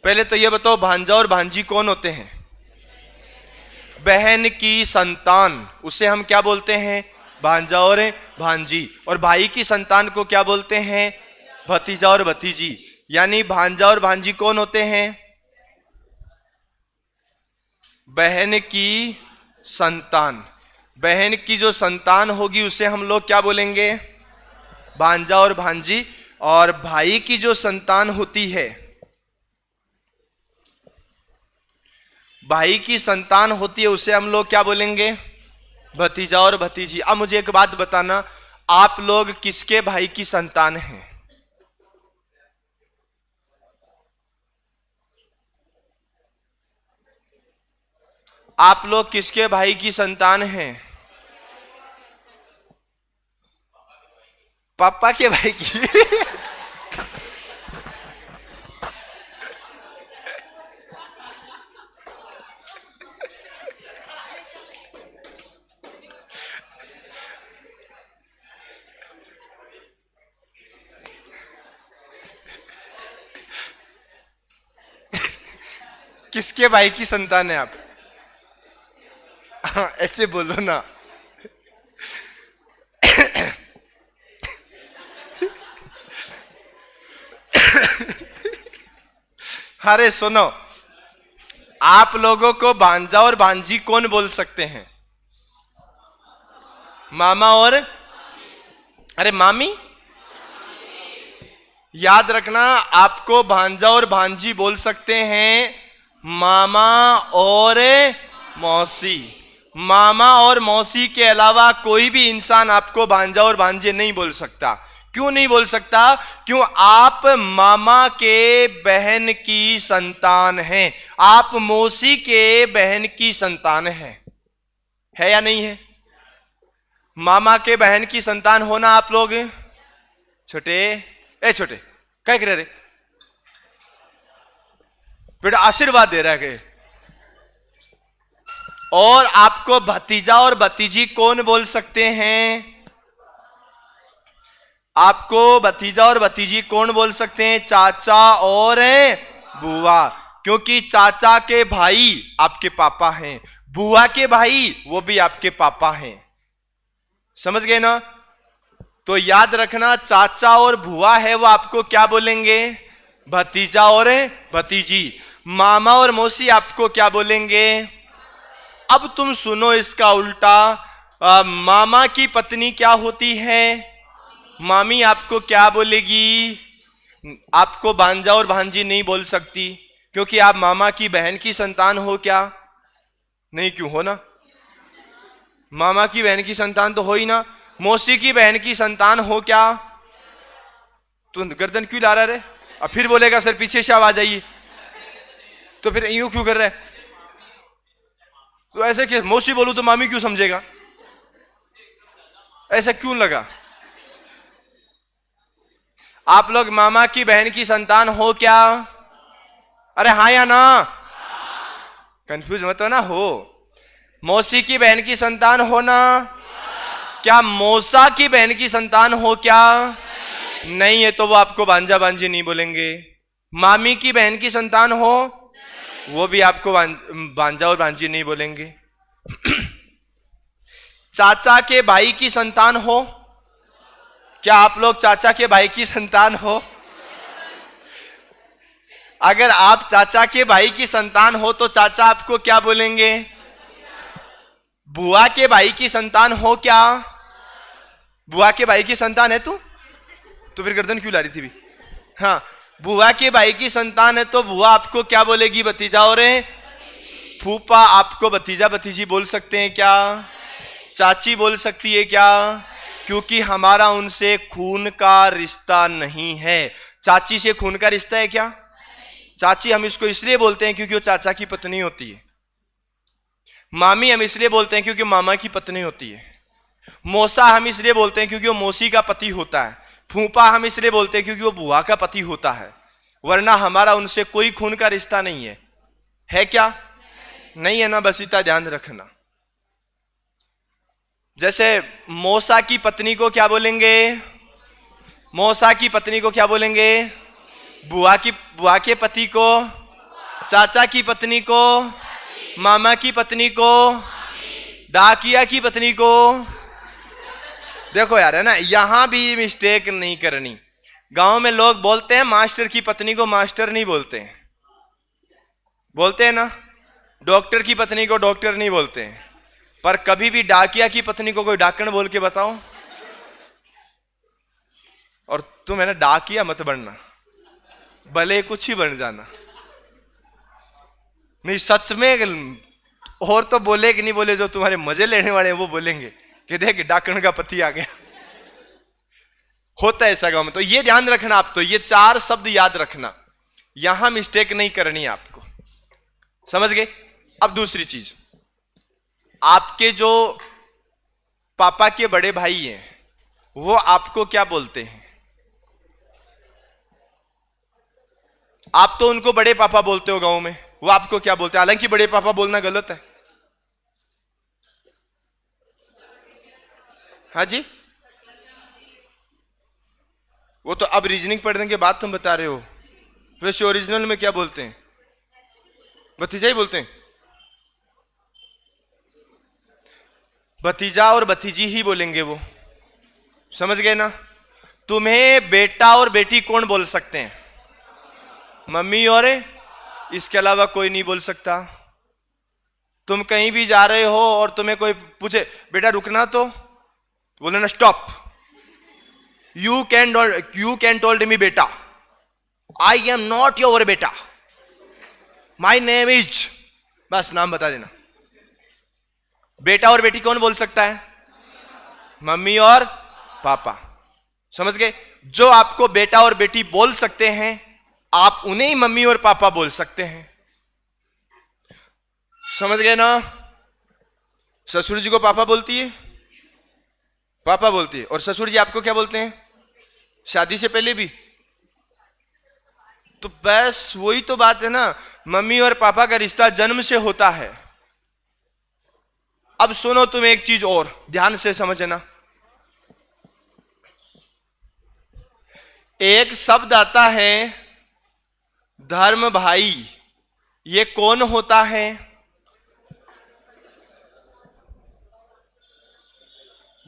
पहले तो ये बताओ, भांजा और भांजी कौन होते हैं? बहन की संतान, उसे हम क्या बोलते हैं? भांजा और भांजी। और भाई की संतान को क्या बोलते हैं? भतीजा और भतीजी। यानी भांजा और भांजी कौन होते हैं? बहन की संतान। बहन की जो संतान होगी उसे हम लोग क्या बोलेंगे? भांजा और भांजी। और भाई की जो संतान होती है, भाई की संतान होती है, उसे हम लोग क्या बोलेंगे? भतीजा और भतीजी। अब मुझे एक बात बताना, आप लोग किसके भाई की संतान हैं? आप लोग किसके भाई की संतान हैं? पापा के भाई की। किसके भाई की संतान है आप? हाँ, ऐसे बोलो ना। अरे सुनो, आप लोगों को भांजा और भांजी कौन बोल सकते हैं? मामा और अरे मामी। याद रखना, आपको भांजा और भांजी बोल सकते हैं मामा और मौसी। मामा और मौसी के अलावा कोई भी इंसान आपको भांजा और भांजे नहीं बोल सकता। क्यों नहीं बोल सकता? क्यों? आप मामा के बहन की संतान हैं, आप मौसी के बहन की संतान हैं। है या नहीं है? मामा के बहन की संतान होना आप लोग। छोटे क्या कर रहे? बेटा आशीर्वाद दे रहा है। और आपको भतीजा और भतीजी कौन बोल सकते हैं? आपको भतीजा और भतीजी कौन बोल सकते हैं? चाचा और बुआ। क्योंकि चाचा के भाई आपके पापा हैं, बुआ के भाई वो भी आपके पापा हैं। समझ गए ना? तो याद रखना, चाचा और बुआ है वो आपको क्या बोलेंगे? भतीजा और भतीजी। मामा और मौसी आपको क्या बोलेंगे? अब तुम सुनो इसका उल्टा। मामा की पत्नी क्या होती है? मामी आपको क्या बोलेगी? आपको भांजा और भांजी नहीं बोल सकती, क्योंकि आप मामा की बहन की संतान हो क्या? नहीं, क्यों हो ना? मामा की बहन की संतान तो हो ही ना। मौसी की बहन की संतान हो क्या? तू गर्दन क्यों ला रहा रे? अब फिर बोलेगा सर पीछे से आवाज आई, तो फिर यूं क्यों कर रहा है? तो ऐसे कि मौसी बोलूं तो मामी क्यों समझेगा? ऐसा क्यों लगा? आप लोग मामा की बहन की संतान हो क्या? अरे हाँ या ना? कंफ्यूज मत हो ना। हो। मौसी की बहन की संतान हो ना? क्या मौसा की बहन की संतान हो क्या? नहीं है, तो वो आपको भांजा भांजी नहीं बोलेंगे। मामी की बहन की संतान हो, वो भी आपको भांजा और भांजी नहीं बोलेंगे। चाचा के भाई की संतान हो, क्या आप लोग चाचा के भाई की संतान हो? अगर आप चाचा के भाई की संतान हो तो चाचा आपको क्या बोलेंगे? बुआ के भाई की संतान हो क्या? बुआ के भाई की संतान है तू? तो फिर गर्दन क्यों ला रही थी भी? हाँ, बुआ के भाई की संतान है तो बुआ आपको क्या बोलेगी? भतीजा और फूफा आपको भतीजा भतीजी बोल सकते हैं क्या? चाची बोल सकती है क्या? क्योंकि हमारा उनसे खून का रिश्ता नहीं है। चाची से खून का रिश्ता है क्या? चाची हम इसको इसलिए बोलते हैं क्योंकि वो चाचा की पत्नी होती है। मामी हम इसलिए बोलते हैं क्योंकि मामा की पत्नी होती है। मौसा हम इसलिए बोलते हैं क्योंकि वो मौसी का पति होता है। फूफा हम इसलिए बोलते हैं क्योंकि वो बुआ का पति होता है, वरना हमारा उनसे कोई खून का रिश्ता नहीं है। है क्या? नहीं है ना? बस इतना ध्यान रखना। जैसे मौसा की पत्नी को क्या बोलेंगे? मौसा की पत्नी को क्या बोलेंगे? बुआ के पति को, चाचा की पत्नी को, मामा की पत्नी को, डाकिया की पत्नी को, देखो यार, है ना, यहां भी मिस्टेक नहीं करनी। गांव में लोग बोलते हैं मास्टर की पत्नी को मास्टर नहीं बोलते हैं, बोलते हैं ना। डॉक्टर की पत्नी को डॉक्टर नहीं बोलते हैं, पर कभी भी डाकिया की पत्नी को कोई डाकण बोल के बताओ। और तुम है ना डाकिया मत बनना, भले कुछ ही बन जाना। नहीं सच में, और तो बोले कि नहीं बोले, जो तुम्हारे मजे लेने वाले हैं वो बोलेंगे कि देख डाकण का पति आ गया। होता है ऐसा गांव में। तो ये ध्यान रखना आप, तो ये 4 शब्द याद रखना, यहां मिस्टेक नहीं करनी है आपको, समझ गए। अब दूसरी चीज, आपके जो पापा के बड़े भाई हैं वो आपको क्या बोलते हैं? आप तो उनको बड़े पापा बोलते हो गांव में, वो आपको क्या बोलते हैं? हालांकि बड़े पापा बोलना गलत है। हाँ जी, वो तो अब रीजनिंग पढ़ने के बाद तुम बता रहे हो। वैसे ओरिजिनल में क्या बोलते हैं? भतीजा ही बोलते हैं। भतीजा और भतीजी ही बोलेंगे वो, समझ गए ना। तुम्हें बेटा और बेटी कौन बोल सकते हैं? मम्मी और, इसके अलावा कोई नहीं बोल सकता। तुम कहीं भी जा रहे हो और तुम्हें कोई पूछे बेटा रुकना, तो बोले ना stop, you can told me बेटा, आई एम नॉट योर बेटा, माई नेम इज, बस नाम बता देना। बेटा और बेटी कौन बोल सकता है? मम्मी और पापा, समझ गए। जो आपको बेटा और बेटी बोल सकते हैं आप उन्हें ही मम्मी और पापा बोल सकते हैं, समझ गए ना। ससुर जी को पापा बोलती है, पापा बोलती है, और ससुर जी आपको क्या बोलते हैं? शादी से पहले भी। तो बस वही तो बात है ना, मम्मी और पापा का रिश्ता जन्म से होता है। अब सुनो तुम एक चीज और ध्यान से समझना। एक शब्द आता है धर्म भाई, ये कौन होता है?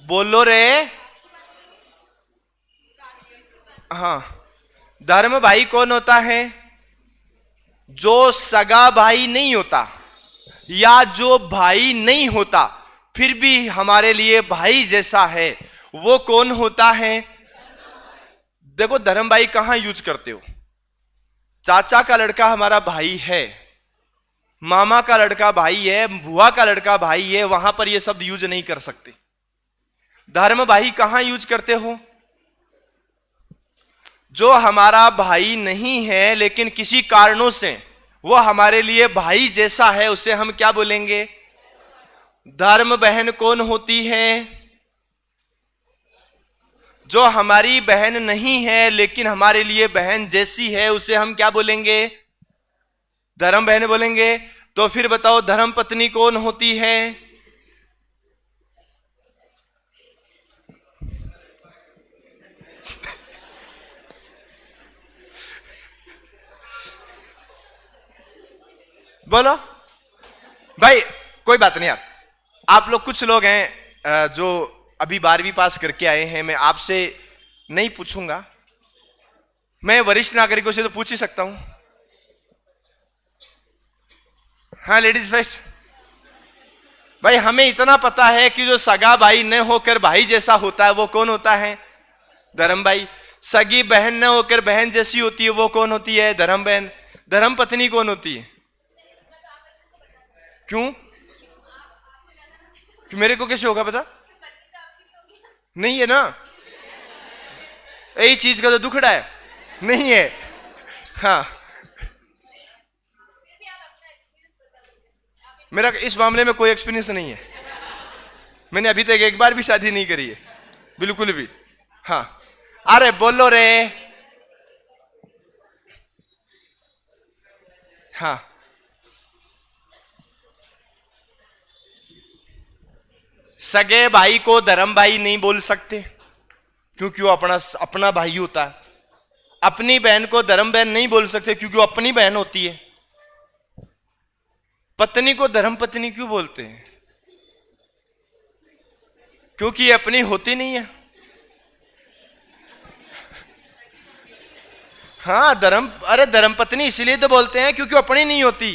बोलो रे। हाँ, धर्म भाई कौन होता है? जो सगा भाई नहीं होता, या जो भाई नहीं होता फिर भी हमारे लिए भाई जैसा है, वो कौन होता है? देखो धर्म भाई कहां यूज करते हो? चाचा का लड़का हमारा भाई है, मामा का लड़का भाई है, बुआ का लड़का भाई है, वहां पर ये शब्द यूज नहीं कर सकते। धर्म भाई कहां यूज करते हो? जो हमारा भाई नहीं है लेकिन किसी कारणों से वो हमारे लिए भाई जैसा है, उसे हम क्या बोलेंगे? धर्म बहन कौन होती है? जो हमारी बहन नहीं है लेकिन हमारे लिए बहन जैसी है, उसे हम क्या बोलेंगे? धर्म बहन बोलेंगे। तो फिर बताओ धर्म पत्नी कौन होती है? बोलो भाई, कोई बात नहीं यार। आप लोग कुछ लोग हैं जो अभी 12वीं पास करके आए हैं, मैं आपसे नहीं पूछूंगा, मैं वरिष्ठ नागरिकों से तो पूछ ही सकता हूं। हाँ लेडीज फर्स्ट। भाई हमें इतना पता है कि जो सगा भाई न होकर भाई जैसा होता है वो कौन होता है? धर्म भाई। सगी बहन न होकर बहन जैसी होती है वो कौन होती है? धर्म बहन। धर्म पत्नी कौन होती है? क्यों? कि मेरे को कैसे होगा पता? नहीं है ना, यही चीज का तो दुखड़ा है, नहीं है। हाँ, मेरा इस मामले में कोई एक्सपीरियंस नहीं है, मैंने अभी तक एक बार भी शादी नहीं करी है, बिल्कुल भी। हाँ, अरे बोलो रे। हाँ, सगे भाई को धर्म भाई नहीं बोल सकते क्योंकि वो अपना भाई होता है। अपनी बहन को धर्म बहन नहीं बोल सकते क्योंकि वो अपनी बहन होती है। पत्नी को धर्म पत्नी क्यों बोलते हैं? क्योंकि ये अपनी होती नहीं है। हाँ, अरे धर्मपत्नी इसलिए तो बोलते हैं क्योंकि अपनी नहीं होती।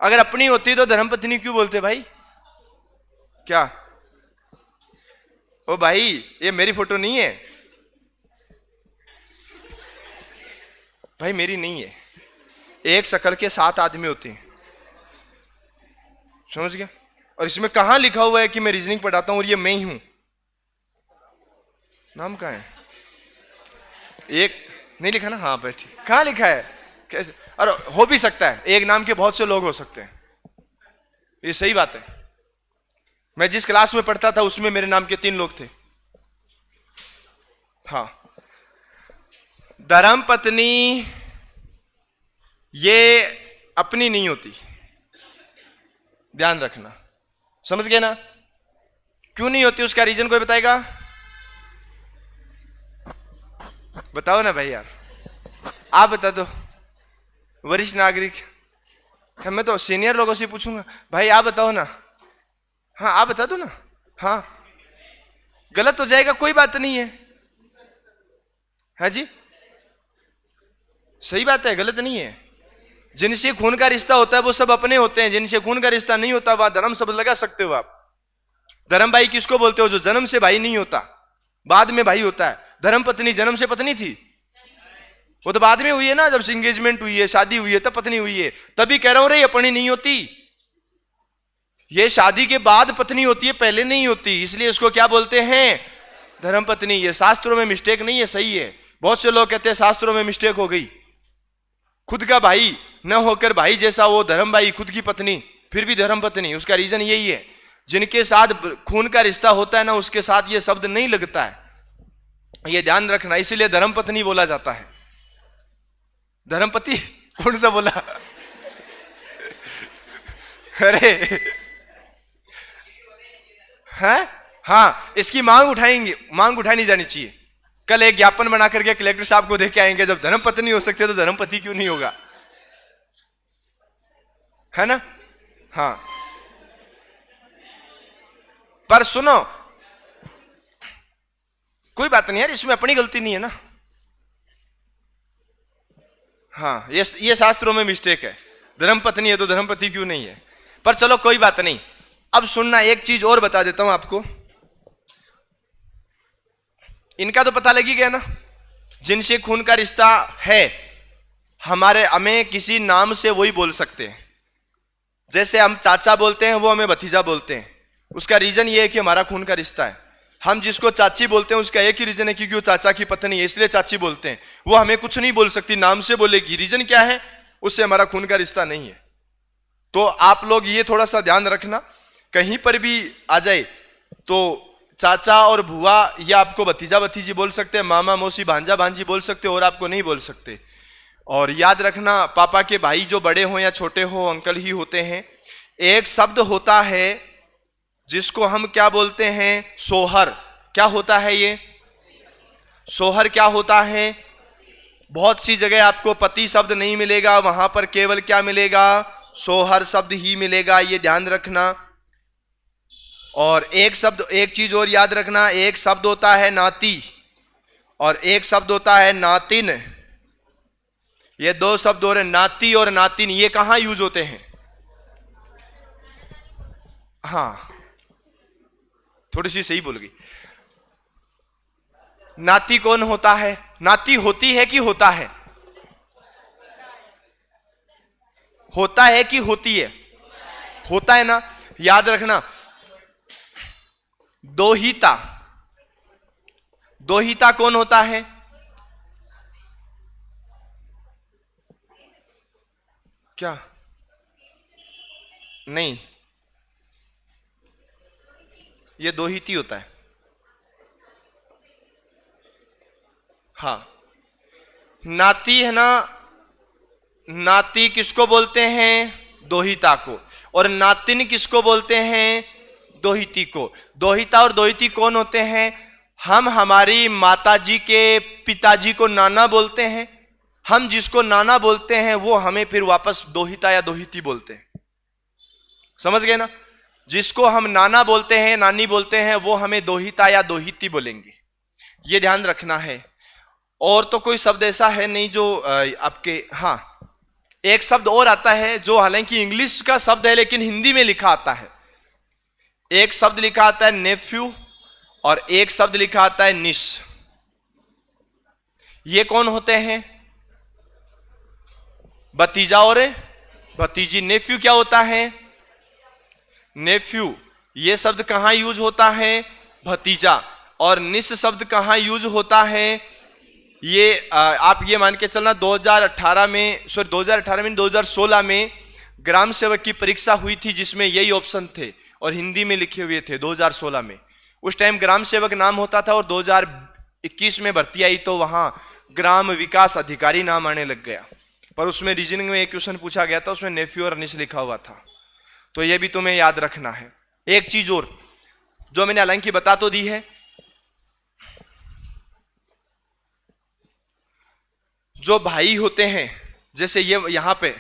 अगर अपनी होती तो धर्मपत्नी क्यों बोलते भाई? क्या ओ भाई, ये मेरी फोटो नहीं है भाई, मेरी नहीं है। एक शक्ल के 7 आदमी होते हैं, समझ गया? और इसमें कहां लिखा हुआ है कि मैं रीजनिंग पढ़ाता हूं और ये मैं ही हूं? नाम कहां है? एक नहीं लिखा ना? हाँ भाई ठीक। कहां लिखा है? कैसे? और हो भी सकता है एक नाम के बहुत से लोग हो सकते हैं, ये सही बात है। मैं जिस क्लास में पढ़ता था उसमें मेरे नाम के 3 लोग थे। हाँ, धर्मपत्नी ये अपनी नहीं होती, ध्यान रखना, समझ गए ना? क्यों नहीं होती उसका रीजन कोई बताएगा? बताओ ना भाई यार, आप बता दो, वरिष्ठ नागरिक। मैं तो सीनियर लोगों से पूछूंगा, भाई आप बताओ ना। हाँ आप बता दो ना। हाँ, गलत हो जाएगा कोई बात नहीं है। हाँ जी, सही बात है, गलत नहीं है। जिनसे खून का रिश्ता होता है वो सब अपने होते हैं, जिनसे खून का रिश्ता नहीं होता वह धर्म शब्द लगा सकते हो आप। धर्म भाई किसको बोलते हो? जो जन्म से भाई नहीं होता, बाद में भाई होता है। धर्म पत्नी जन्म से पत्नी थी, वो तो बाद में हुई है ना, जब एंगेजमेंट हुई है, शादी हुई है, तब पत्नी हुई है। तभी कह रहा हूं रे, अपनी नहीं होती। ये शादी के बाद पत्नी होती है, पहले नहीं होती, इसलिए इसको क्या बोलते हैं? धर्म पत्नी। ये शास्त्रों में मिस्टेक नहीं है, सही है। बहुत से लोग कहते हैं शास्त्रों में मिस्टेक हो गई, खुद का भाई न होकर भाई जैसा वो धर्म भाई, खुद की पत्नी फिर भी धर्म पत्नी। उसका रीजन यही है, जिनके साथ खून का रिश्ता होता है ना, उसके साथ ये शब्द नहीं लगता है, ये ध्यान रखना। इसीलिए धर्म पत्नी बोला जाता है। धर्मपति कौन सा बोला? अरे हैं? हाँ, इसकी मांग उठाएंगे, मांग उठानी जानी चाहिए। कल एक ज्ञापन बना करके कलेक्टर साहब को देके आएंगे, जब धर्मपत्नी हो सकती है तो धर्मपति क्यों नहीं होगा? है ना? हाँ, पर सुनो, कोई बात नहीं यार, इसमें अपनी गलती नहीं है ना। हाँ, ये शास्त्रों में मिस्टेक है। धर्मपत्नी है तो धर्मपति क्यों नहीं है? पर चलो कोई बात नहीं। अब सुनना, एक चीज और बता देता हूं आपको। इनका तो पता लगी गया ना, जिनसे खून का रिश्ता है, हमारे हमें किसी नाम से वही बोल सकते हैं। जैसे हम चाचा बोलते हैं, वो हमें भतीजा बोलते हैं। उसका रीजन ये है कि हमारा खून का रिश्ता है। हम जिसको चाची बोलते हैं उसका एक ही रीजन है, क्योंकि वो चाचा की पत्नी है, इसलिए चाची बोलते हैं। वो हमें कुछ नहीं बोल सकती, नाम से बोलेगी। रीजन क्या है? उससे हमारा खून का रिश्ता नहीं है। तो आप लोग ये थोड़ा सा ध्यान रखना, कहीं पर भी आ जाए तो चाचा और बुआ या आपको भतीजा भतीजी बोल सकते हैं, मामा मौसी भांजा भांजी बोल सकते हो, और आपको नहीं बोल सकते। और याद रखना, पापा के भाई जो बड़े हो या छोटे हो, अंकल ही होते हैं। एक शब्द होता है जिसको हम क्या बोलते हैं? सोहर। क्या होता है ये? सोहर क्या होता है? बहुत सी जगह आपको पति शब्द नहीं मिलेगा, वहां पर केवल क्या मिलेगा? सोहर शब्द ही मिलेगा, ये ध्यान रखना। और एक शब्द, एक चीज और याद रखना, एक शब्द होता है नाती और एक शब्द होता है नातिन। ये 2 शब्द और नाती और नातिन, ये कहां यूज होते हैं? हाँ, थोड़ी सी सही बोल गई। नाती कौन होता है? नाती होती है कि होता है? होता है कि होती है? होता है ना। याद रखना, दोहिता, दोहिता कौन होता है? क्या? नहीं, ये दोहिती होता है। हाँ, नाती है ना, नाती किसको बोलते हैं? दोहिता को। और नातिन किसको बोलते हैं? दोहिती को। दोहिता और दोहिती कौन होते हैं? हम हमारी माताजी के पिताजी को नाना बोलते हैं, हम जिसको नाना बोलते हैं वो हमें फिर वापस दोहिता या दोहिती बोलते हैं। समझ गए ना? जिसको हम नाना बोलते हैं, नानी बोलते हैं, वो हमें दोहिता या दोहिती बोलेंगे, ये ध्यान रखना है। और तो कोई शब्द ऐसा है नहीं जो आपके, हाँ एक शब्द और आता है जो हालांकि इंग्लिश का शब्द है लेकिन हिंदी में लिखा आता है। एक शब्द लिखा आता है नेफ्यू और एक शब्द लिखा आता है निश। ये कौन होते हैं? भतीजा और भतीजी। नेफ्यू क्या होता है? नेफ्यू। ये शब्द कहां यूज होता है? भतीजा। और निश शब्द कहां यूज होता है? ये आप ये मान के चलना 2018 में 2016 में ग्राम सेवक की परीक्षा हुई थी जिसमें यही ऑप्शन थे और हिंदी में लिखे हुए थे 2016 में। उस टाइम ग्राम सेवक नाम होता था और 2021 में भर्ती आई तो वहां ग्राम विकास अधिकारी नाम आने लग गया। पर उसमें रीजनिंग में एक क्वेश्चन पूछा गया था, उसमें नेफ्यू और निश लिखा हुआ था। तो यह भी तुम्हें याद रखना है। एक चीज और जो मैंने हालांकि बता तो दी है, जो भाई होते हैं, जैसे ये यहां पे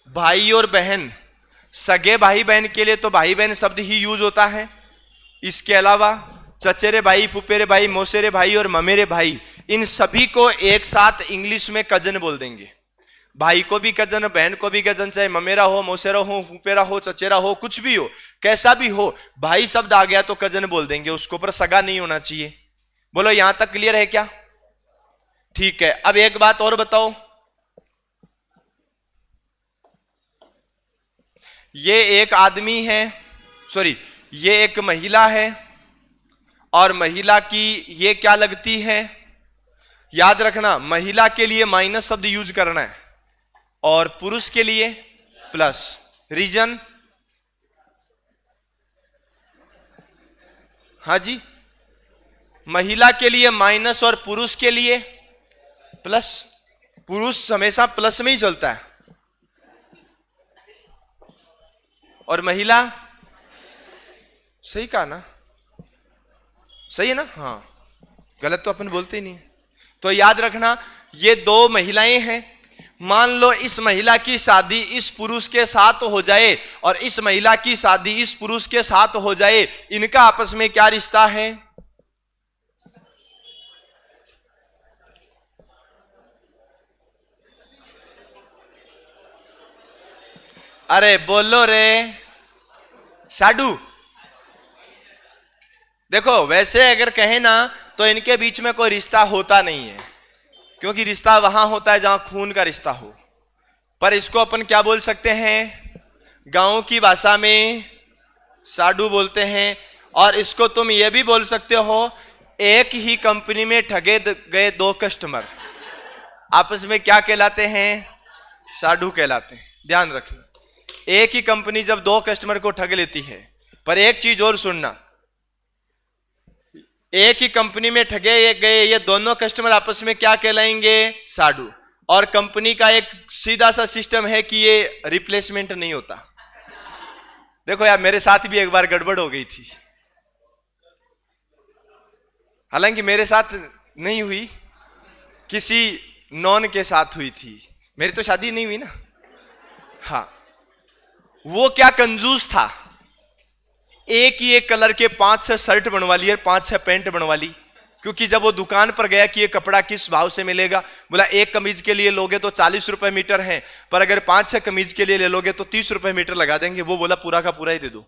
भाई और बहन, सगे भाई बहन के लिए तो भाई बहन शब्द ही यूज होता है। इसके अलावा चचेरे भाई, फुफेरे भाई, मौसेरे भाई और ममेरे भाई, इन सभी को एक साथ इंग्लिश में कजन बोल देंगे। भाई को भी कजन, बहन को भी कजन, चाहे ममेरा हो, मौसेरा हो, फुफेरा हो, चचेरा हो, कुछ भी हो, कैसा भी हो, भाई शब्द आ गया तो कजन बोल देंगे उसको, पर सगा नहीं होना चाहिए। बोलो यहां तक क्लियर है क्या? ठीक है। अब एक बात और बताओ, ये एक आदमी है, सॉरी ये एक महिला है और महिला की ये क्या लगती है? याद रखना, महिला के लिए माइनस शब्द यूज करना है और पुरुष के लिए प्लस। रीजन? हाँ जी, महिला के लिए माइनस और पुरुष के लिए प्लस। पुरुष हमेशा प्लस में ही चलता है और महिला, सही कहा ना? सही है ना? हाँ, गलत तो अपन बोलते ही नहीं। तो याद रखना, ये दो महिलाएं हैं। मान लो इस महिला की शादी इस पुरुष के साथ हो जाए और इस महिला की शादी इस पुरुष के साथ हो जाए, इनका आपस में क्या रिश्ता है? अरे बोलो रे साडू। देखो वैसे अगर कहे ना तो इनके बीच में कोई रिश्ता होता नहीं है, क्योंकि रिश्ता वहां होता है जहां खून का रिश्ता हो। पर इसको अपन क्या बोल सकते हैं? गांव की भाषा में साडू बोलते हैं। और इसको तुम ये भी बोल सकते हो, एक ही कंपनी में ठगे गए दो कस्टमर आपस में क्या कहलाते हैं? साडू कहलाते हैं। ध्यान रखना, एक ही कंपनी जब दो कस्टमर को ठग लेती है। पर एक चीज और सुनना, एक ही कंपनी में ठगे गए ये दोनों कस्टमर आपस में क्या कहलाएंगे? साडू। और कंपनी का एक सीधा सा सिस्टम है कि ये रिप्लेसमेंट नहीं होता। देखो यार, मेरे साथ भी एक बार गड़बड़ हो गई थी, हालांकि मेरे साथ नहीं हुई, किसी नॉन के साथ हुई थी। मेरी तो शादी नहीं हुई ना। हाँ, वो क्या कंजूस था, एक ही एक कलर के 5-6 शर्ट बनवा लिए, 5-6 पैंट बनवा ली। क्योंकि जब वो दुकान पर गया कि ये कपड़ा किस भाव से मिलेगा, बोला एक कमीज के लिए लोगे तो 40 रुपए मीटर है, पर अगर 5-6 कमीज के लिए ले लोगे तो 30 रुपए मीटर लगा देंगे। वो बोला पूरा का पूरा ही दे दो।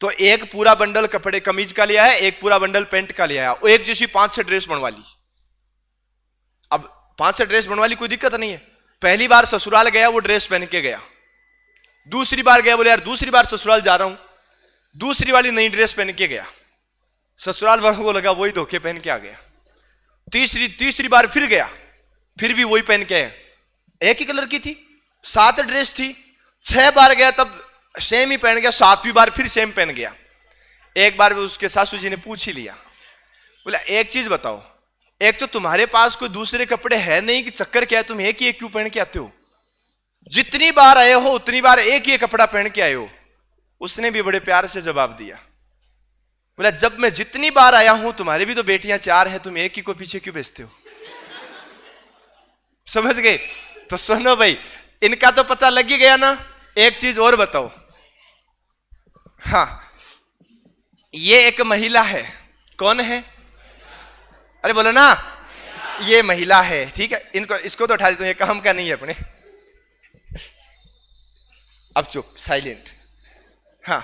तो एक पूरा बंडल कपड़े कमीज का लिया है, एक पूरा बंडल पैंट का लिया है, एक जैसी 5-6 ड्रेस बनवा ली। अब 5-6 ड्रेस बनवा ली, कोई दिक्कत नहीं है। पहली बार ससुराल गया, वो ड्रेस पहन के गया। दूसरी बार गया, बोले यार दूसरी बार ससुराल जा रहा हूं, दूसरी वाली नई ड्रेस पहन के गया। ससुराल वालों को लगा वही धोखे पहन के आ गया। तीसरी बार फिर गया, फिर भी वही पहन के आया। एक ही कलर की थी, 7 ड्रेस थी। 6 बार गया तब सेम ही पहन गया, 7वीं बार फिर सेम पहन गया। एक बार उसके सासू जी ने पूछ ही लिया, बोला एक चीज बताओ, एक तो तुम्हारे पास कोई दूसरे कपड़े है नहीं कि चक्कर क्या है, तुम एक ही एक क्यों पहन के आते हो? जितनी बार आए हो उतनी बार एक ही कपड़ा पहन के आए हो। उसने भी बड़े प्यार से जवाब दिया, बोला जब मैं जितनी बार आया हूं, तुम्हारी भी तो बेटियां 4 हैं, तुम एक ही को पीछे क्यों भेजते हो? समझ गए? तो सुनो भाई, इनका तो पता लग ही गया ना एक चीज और बताओ, हाँ, ये एक महिला है, कौन है? अरे बोलो ना, ये महिला है, ठीक है। इनको इसको तो उठा देता हूं, ये काम का नहीं है अपने। अब चुप, साइलेंट। हाँ,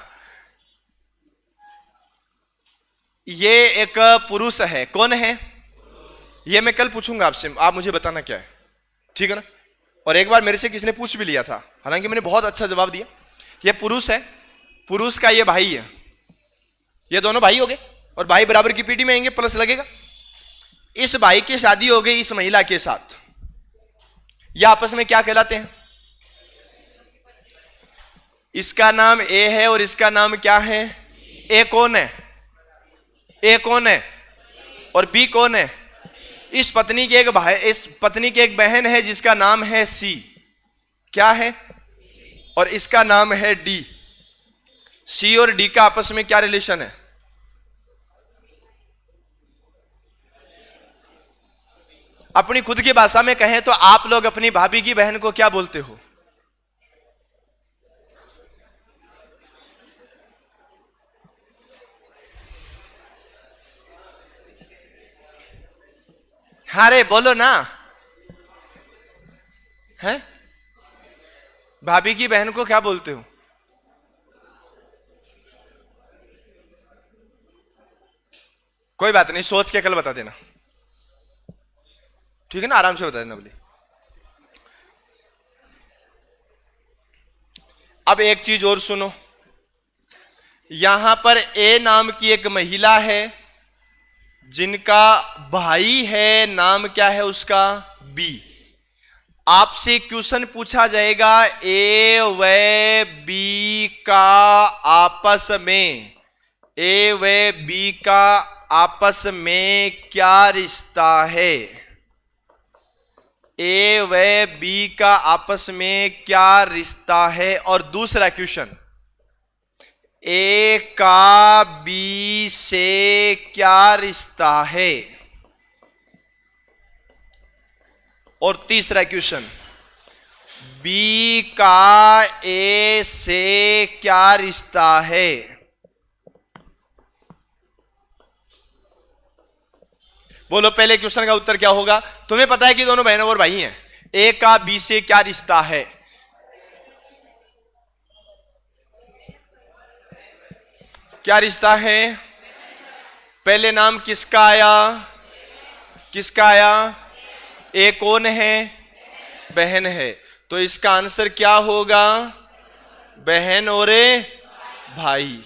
ये एक पुरुष है, कौन है? ये मैं कल पूछूंगा आपसे, आप मुझे बताना क्या है, ठीक है ना। और एक बार मेरे से किसी ने पूछ भी लिया था, हालांकि मैंने बहुत अच्छा जवाब दिया। ये पुरुष है, पुरुष का ये भाई है, ये दोनों भाई हो गए और भाई बराबर की पीढ़ी में आएंगे, प्लस लगेगा। इस भाई की शादी हो गई इस महिला के साथ, ये आपस में क्या कहलाते हैं? इसका नाम ए है और इसका नाम क्या है? ए कौन है? ए कौन है? और बी कौन है? इस पत्नी की एक भाई, इस पत्नी की एक बहन है जिसका नाम है सी, क्या है? और इसका नाम है डी। सी और डी का आपस में क्या रिलेशन है? अपनी खुद की भाषा में कहें तो आप लोग अपनी भाभी की बहन को क्या बोलते हो? हाँ रे बोलो ना, है? भाभी की बहन को क्या बोलते हो? कोई बात नहीं, सोच के कल बता देना, ठीक है ना, आराम से बता देना बोले। अब एक चीज और सुनो, यहां पर ए नाम की एक महिला है जिनका भाई है, नाम क्या है उसका? बी। आपसे क्वेश्चन पूछा जाएगा, ए व बी का आपस में, ए व बी का आपस में क्या रिश्ता है? ए व बी का आपस में क्या रिश्ता है? और दूसरा क्वेश्चन, ए का बी से क्या रिश्ता है? और तीसरा क्वेश्चन, बी का ए से क्या रिश्ता है? बोलो पहले क्वेश्चन का उत्तर क्या होगा? तुम्हें पता है कि दोनों बहनों और भाई हैं, ए का बी से क्या रिश्ता है? क्या रिश्ता है? पहले नाम किसका आया? किसका आया? ए कौन है? बहन है। तो इसका आंसर क्या होगा? बहन और भाई।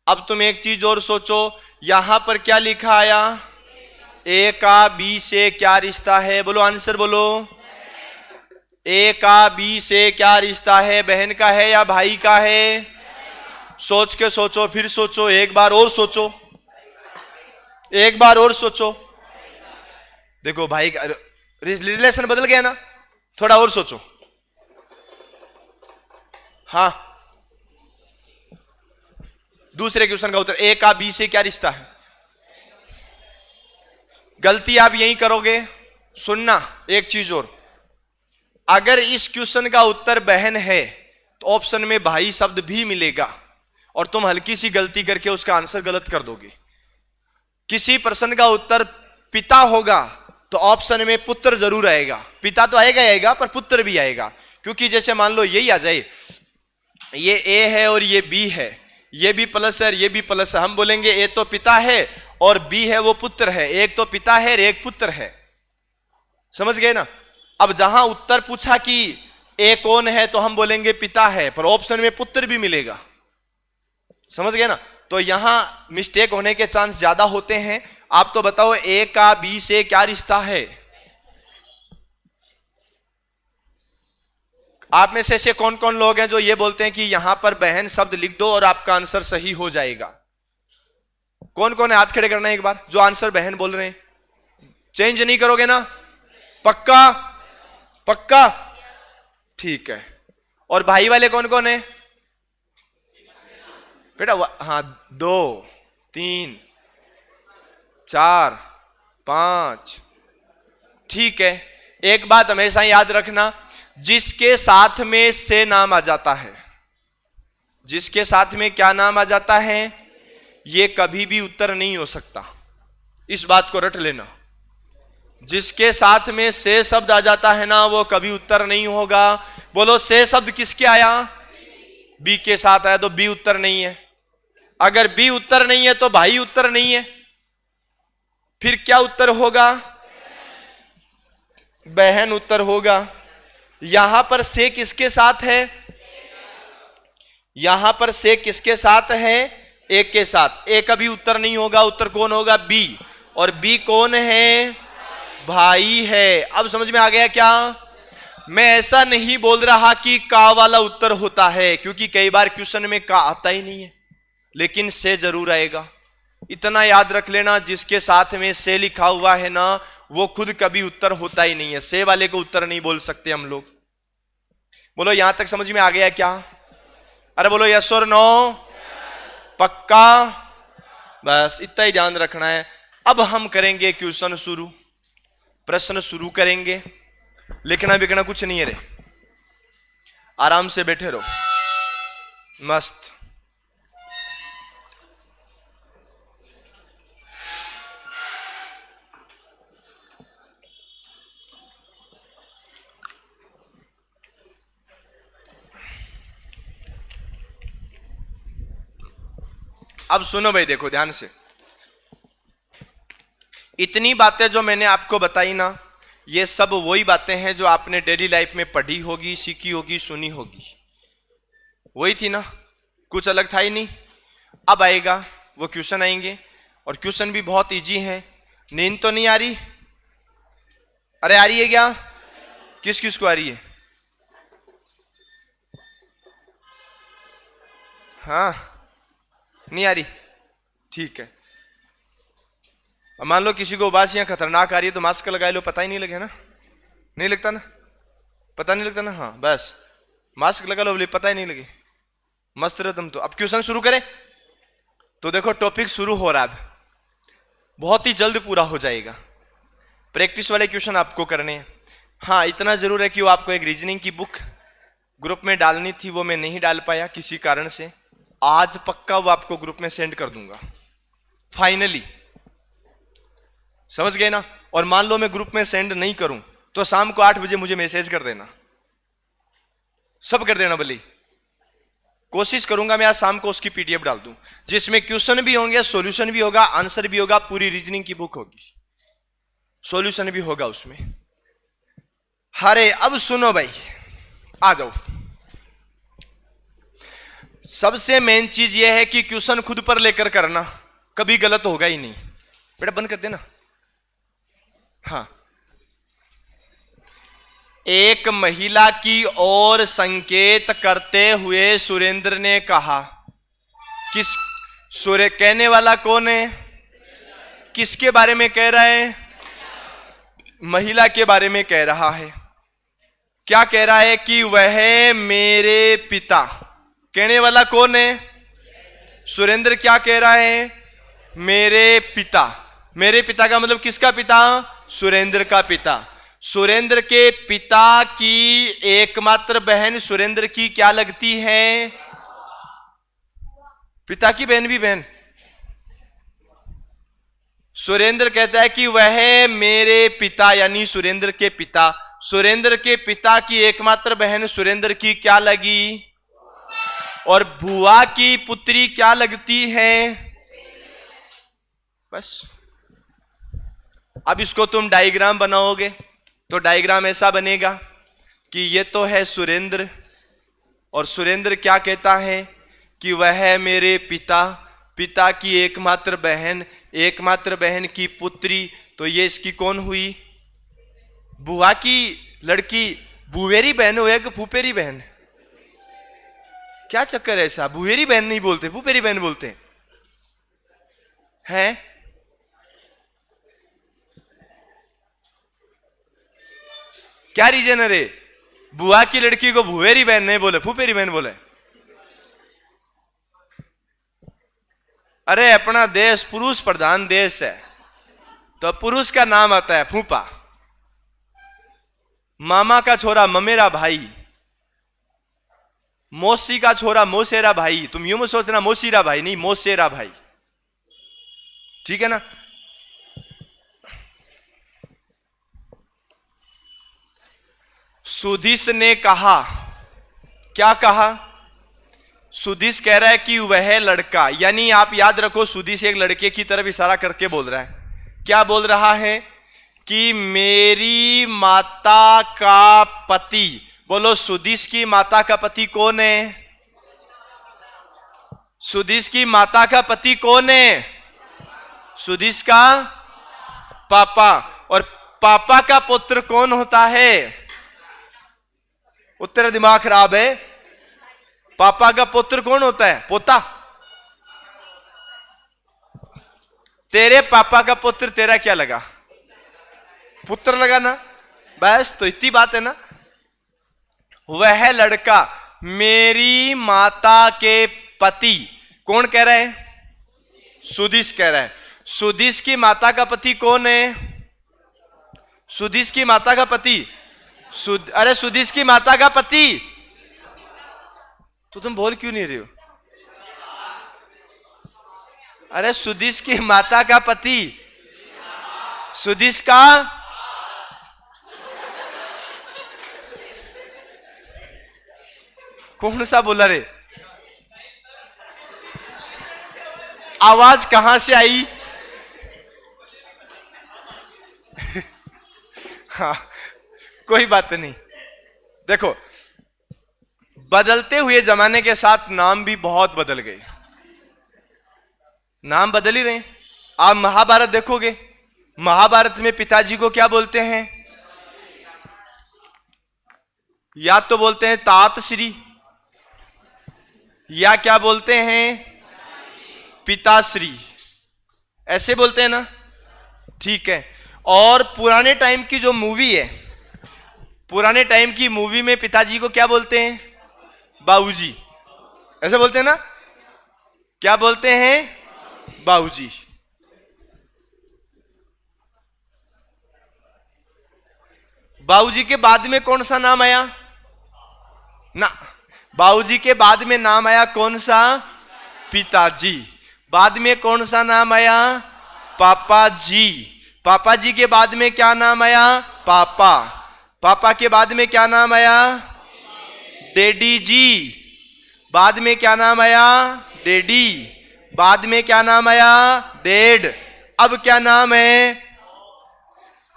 अब तुम एक चीज और सोचो, यहां पर क्या लिखा आया? ए का बी से क्या रिश्ता है? बोलो आंसर बोलो। ए का बी से क्या रिश्ता है? बहन का है या भाई का है? सोच के सोचो, फिर सोचो, एक बार और सोचो, एक बार और सोचो। देखो भाई का रिलेशन बदल गया ना, थोड़ा और सोचो। हाँ, दूसरे क्वेश्चन का उत्तर, ए का बी से क्या रिश्ता है? गलती आप यही करोगे। सुनना एक चीज और, अगर इस क्वेश्चन का उत्तर बहन है तो ऑप्शन में भाई शब्द भी मिलेगा और तुम हल्की सी गलती करके उसका आंसर गलत कर दोगे। किसी प्रश्न का उत्तर पिता होगा तो ऑप्शन में पुत्र जरूर आएगा। पिता तो आएगा ही आएगा, पर पुत्र भी आएगा, क्योंकि जैसे मान लो यही आ जाए, ये ए है और ये बी है, ये भी प्लस है और ये भी प्लस है, हम बोलेंगे ए तो पिता है और बी है वो पुत्र है। एक तो पिता है और एक पुत्र है, समझ गए ना। अब जहां उत्तर पूछा कि ए कौन है तो हम बोलेंगे पिता है, पर ऑप्शन में पुत्र भी मिलेगा, समझ गए ना। तो यहां मिस्टेक होने के चांस ज्यादा होते हैं। आप तो बताओ ए का बी से क्या रिश्ता है? आप में से ऐसे कौन कौन लोग हैं जो ये बोलते हैं कि यहां पर बहन शब्द लिख दो और आपका आंसर सही हो जाएगा? कौन कौन है? हाथ खड़े करना है एक बार, जो आंसर बहन बोल रहे हैं। चेंज नहीं करोगे ना? पक्का? पक्का, ठीक है। और भाई वाले कौन कौन है बेटा? हाँ, 2 3 4 5, ठीक है। एक बात हमेशा याद रखना, जिसके साथ में से नाम आ जाता है, जिसके साथ में क्या नाम आ जाता है, ये कभी भी उत्तर नहीं हो सकता। इस बात को रट लेना। जिसके साथ में से शब्द आ जाता है ना, वो कभी उत्तर नहीं होगा। बोलो, से शब्द किसके आया? बी के साथ आया, तो बी उत्तर नहीं है। अगर बी उत्तर नहीं है तो भाई उत्तर नहीं है। फिर क्या उत्तर होगा? बहन उत्तर होगा। यहां पर से किसके साथ है? यहां पर से किसके साथ है? एक के साथ। ए कभी उत्तर नहीं होगा। उत्तर कौन होगा? बी। और बी कौन है? भाई है। अब समझ में आ गया क्या? मैं ऐसा नहीं बोल रहा कि का वाला उत्तर होता है, क्योंकि कई बार क्वेश्चन में का आता ही नहीं है, लेकिन से जरूर आएगा। इतना याद रख लेना, जिसके साथ में से लिखा हुआ है ना, वो खुद कभी उत्तर होता ही नहीं है। से वाले को उत्तर नहीं बोल सकते हम लोग। बोलो, यहां तक समझ में आ गया क्या? अरे बोलो यस और नो। पक्का? बस इतना ही ध्यान रखना है। अब हम करेंगे क्वेश्चन शुरू, प्रश्न शुरू करेंगे। लिखना बिखना कुछ नहीं है रे, आराम से बैठे रहो, मस्त। अब सुनो भाई, देखो ध्यान से। इतनी बातें जो मैंने आपको बताई ना, ये सब वही बातें हैं जो आपने डेली लाइफ में पढ़ी होगी, सीखी होगी, सुनी होगी। वही थी ना, कुछ अलग था ही नहीं। अब आएगा वो क्वेश्चन आएंगे, और क्वेश्चन भी बहुत इजी हैं। नींद तो नहीं आ रही? अरे आ रही है क्या? किस किस को आ रही है? हाँ, नहीं आ रही? ठीक है। अब मान लो किसी को उबासियां खतरनाक आ रही है, तो मास्क लगा लो, पता ही नहीं लगे ना? नहीं लगता ना? पता नहीं लगता ना? हाँ, बस मास्क लगा लो, बोले पता ही नहीं लगे, मस्त रहे तुम तो। अब क्वेश्चन शुरू करें? तो देखो, टॉपिक शुरू हो रहा है, बहुत ही जल्द पूरा हो जाएगा। प्रैक्टिस वाले क्वेश्चन आपको करने हैं। हाँ, इतना जरूर है कि वो आपको एक रीजनिंग की बुक ग्रुप में डालनी थी, वो मैं नहीं डाल पाया किसी कारण से। आज पक्का वो आपको ग्रुप में सेंड कर दूंगा फाइनली, समझ गए ना? और मान लो मैं ग्रुप में सेंड नहीं करूं, तो शाम को 8 बजे मुझे मैसेज कर देना, सब कर देना भले। कोशिश करूंगा मैं आज शाम को उसकी पीडीएफ डाल दूं, जिसमें क्वेश्चन भी होंगे, सॉल्यूशन भी होगा, आंसर भी होगा, पूरी रीजनिंग की बुक होगी, सॉल्यूशन भी होगा उसमें। हरे, अब सुनो भाई, आ जाओ। सबसे मेन चीज यह है कि क्वेश्चन खुद पर लेकर करना, कभी गलत होगा ही नहीं। बेटा बंद कर देना। हाँ, एक महिला की ओर संकेत करते हुए सुरेंद्र ने कहा। किस सूर्य कहने वाला कौन है? किसके बारे में कह रहा है? महिला के बारे में कह रहा है। क्या कह रहा है? कि वह मेरे पिता। कहने वाला कौन है? सुरेंद्र। क्या कह रहा है? मेरे पिता। मेरे पिता का मतलब किसका पिता? सुरेंद्र का पिता। सुरेंद्र के पिता की एकमात्र बहन सुरेंद्र की क्या लगती है? पिता की बहन भी बहन। सुरेंद्र कहता है कि वह मेरे पिता, यानी सुरेंद्र के पिता। सुरेंद्र के पिता की एकमात्र बहन सुरेंद्र की क्या लगी? और बुआ की पुत्री क्या लगती है? बस। अब इसको तुम डायग्राम बनाओगे तो डायग्राम ऐसा बनेगा कि ये तो है सुरेंद्र, और सुरेंद्र क्या कहता है कि वह मेरे पिता, पिता की एकमात्र बहन, एकमात्र बहन की पुत्री। तो ये इसकी कौन हुई? बुआ की लड़की। बुवेरी बहन हो कि फूफेरी बहन? क्या चक्कर है ऐसा? बुवेरी बहन नहीं बोलते, फूफेरी बहन बोलते हैं। क्या रीजन है रे? बुआ की लड़की को भुवेरी बहन नहीं बोले, फूफेरी बहन बोले? अरे अपना देश पुरुष प्रधान देश है, तो पुरुष का नाम आता है फूफा। मामा का छोरा ममेरा भाई, मौसी का छोरा मोसेरा भाई, तुम यूं मत सोचना मोसीरा भाई, नहीं मोसेरा भाई, ठीक है ना। सुदिस ने कहा, क्या कहा? सुदिस कह रहा है कि वह लड़का, यानी आप याद रखो सुदिस एक लड़के की तरफ इशारा करके बोल रहा है। क्या बोल रहा है? कि मेरी माता का पति, बोलो सुदिस की माता का पति कौन है? सुदिस की माता का पति कौन है? सुदिस का पापा। और पापा का पुत्र कौन होता है? उत्तर दिमाग खराब है। पापा का पुत्र कौन होता है? पोता। तेरे पापा का पुत्र तेरा क्या लगा? पुत्र लगा ना, बस तो इतनी बात है ना। वह लड़का मेरी माता के पति, कौन कह रहा है? सुदिस कह रहा है। सुदिस की माता का पति कौन है? सुदिस की माता का पति, अरे सुदिस की माता का पति, तो तुम बोल क्यों नहीं रहे हो? अरे सुदिस की माता का पति, सुदिस का कौन सा बोला रे? आवाज कहां से आई? हाँ, कोई बात नहीं। देखो, बदलते हुए जमाने के साथ नाम भी बहुत बदल गए, नाम बदल ही रहे। आप महाभारत देखोगे, महाभारत में पिताजी को क्या बोलते हैं? या तो बोलते हैं तात श्री, या क्या बोलते हैं? पिताश्री, ऐसे बोलते हैं ना, ठीक है। और पुराने टाइम की जो मूवी है, पुराने टाइम की मूवी में पिताजी को क्या बोलते हैं? बाबूजी, ऐसे बोलते हैं ना। क्या बोलते हैं? बाबूजी। बाबूजी के बाद में कौन सा नाम आया ना? बाबूजी के बाद में नाम आया कौन सा? पिताजी। बाद में कौन सा नाम आया? पापा जी। पापा जी के बाद में क्या नाम आया? पापा। पापा के बाद में क्या नाम आया? डैडी जी। बाद में क्या नाम आया? डैडी। बाद में क्या नाम आया? डैड। अब क्या नाम है?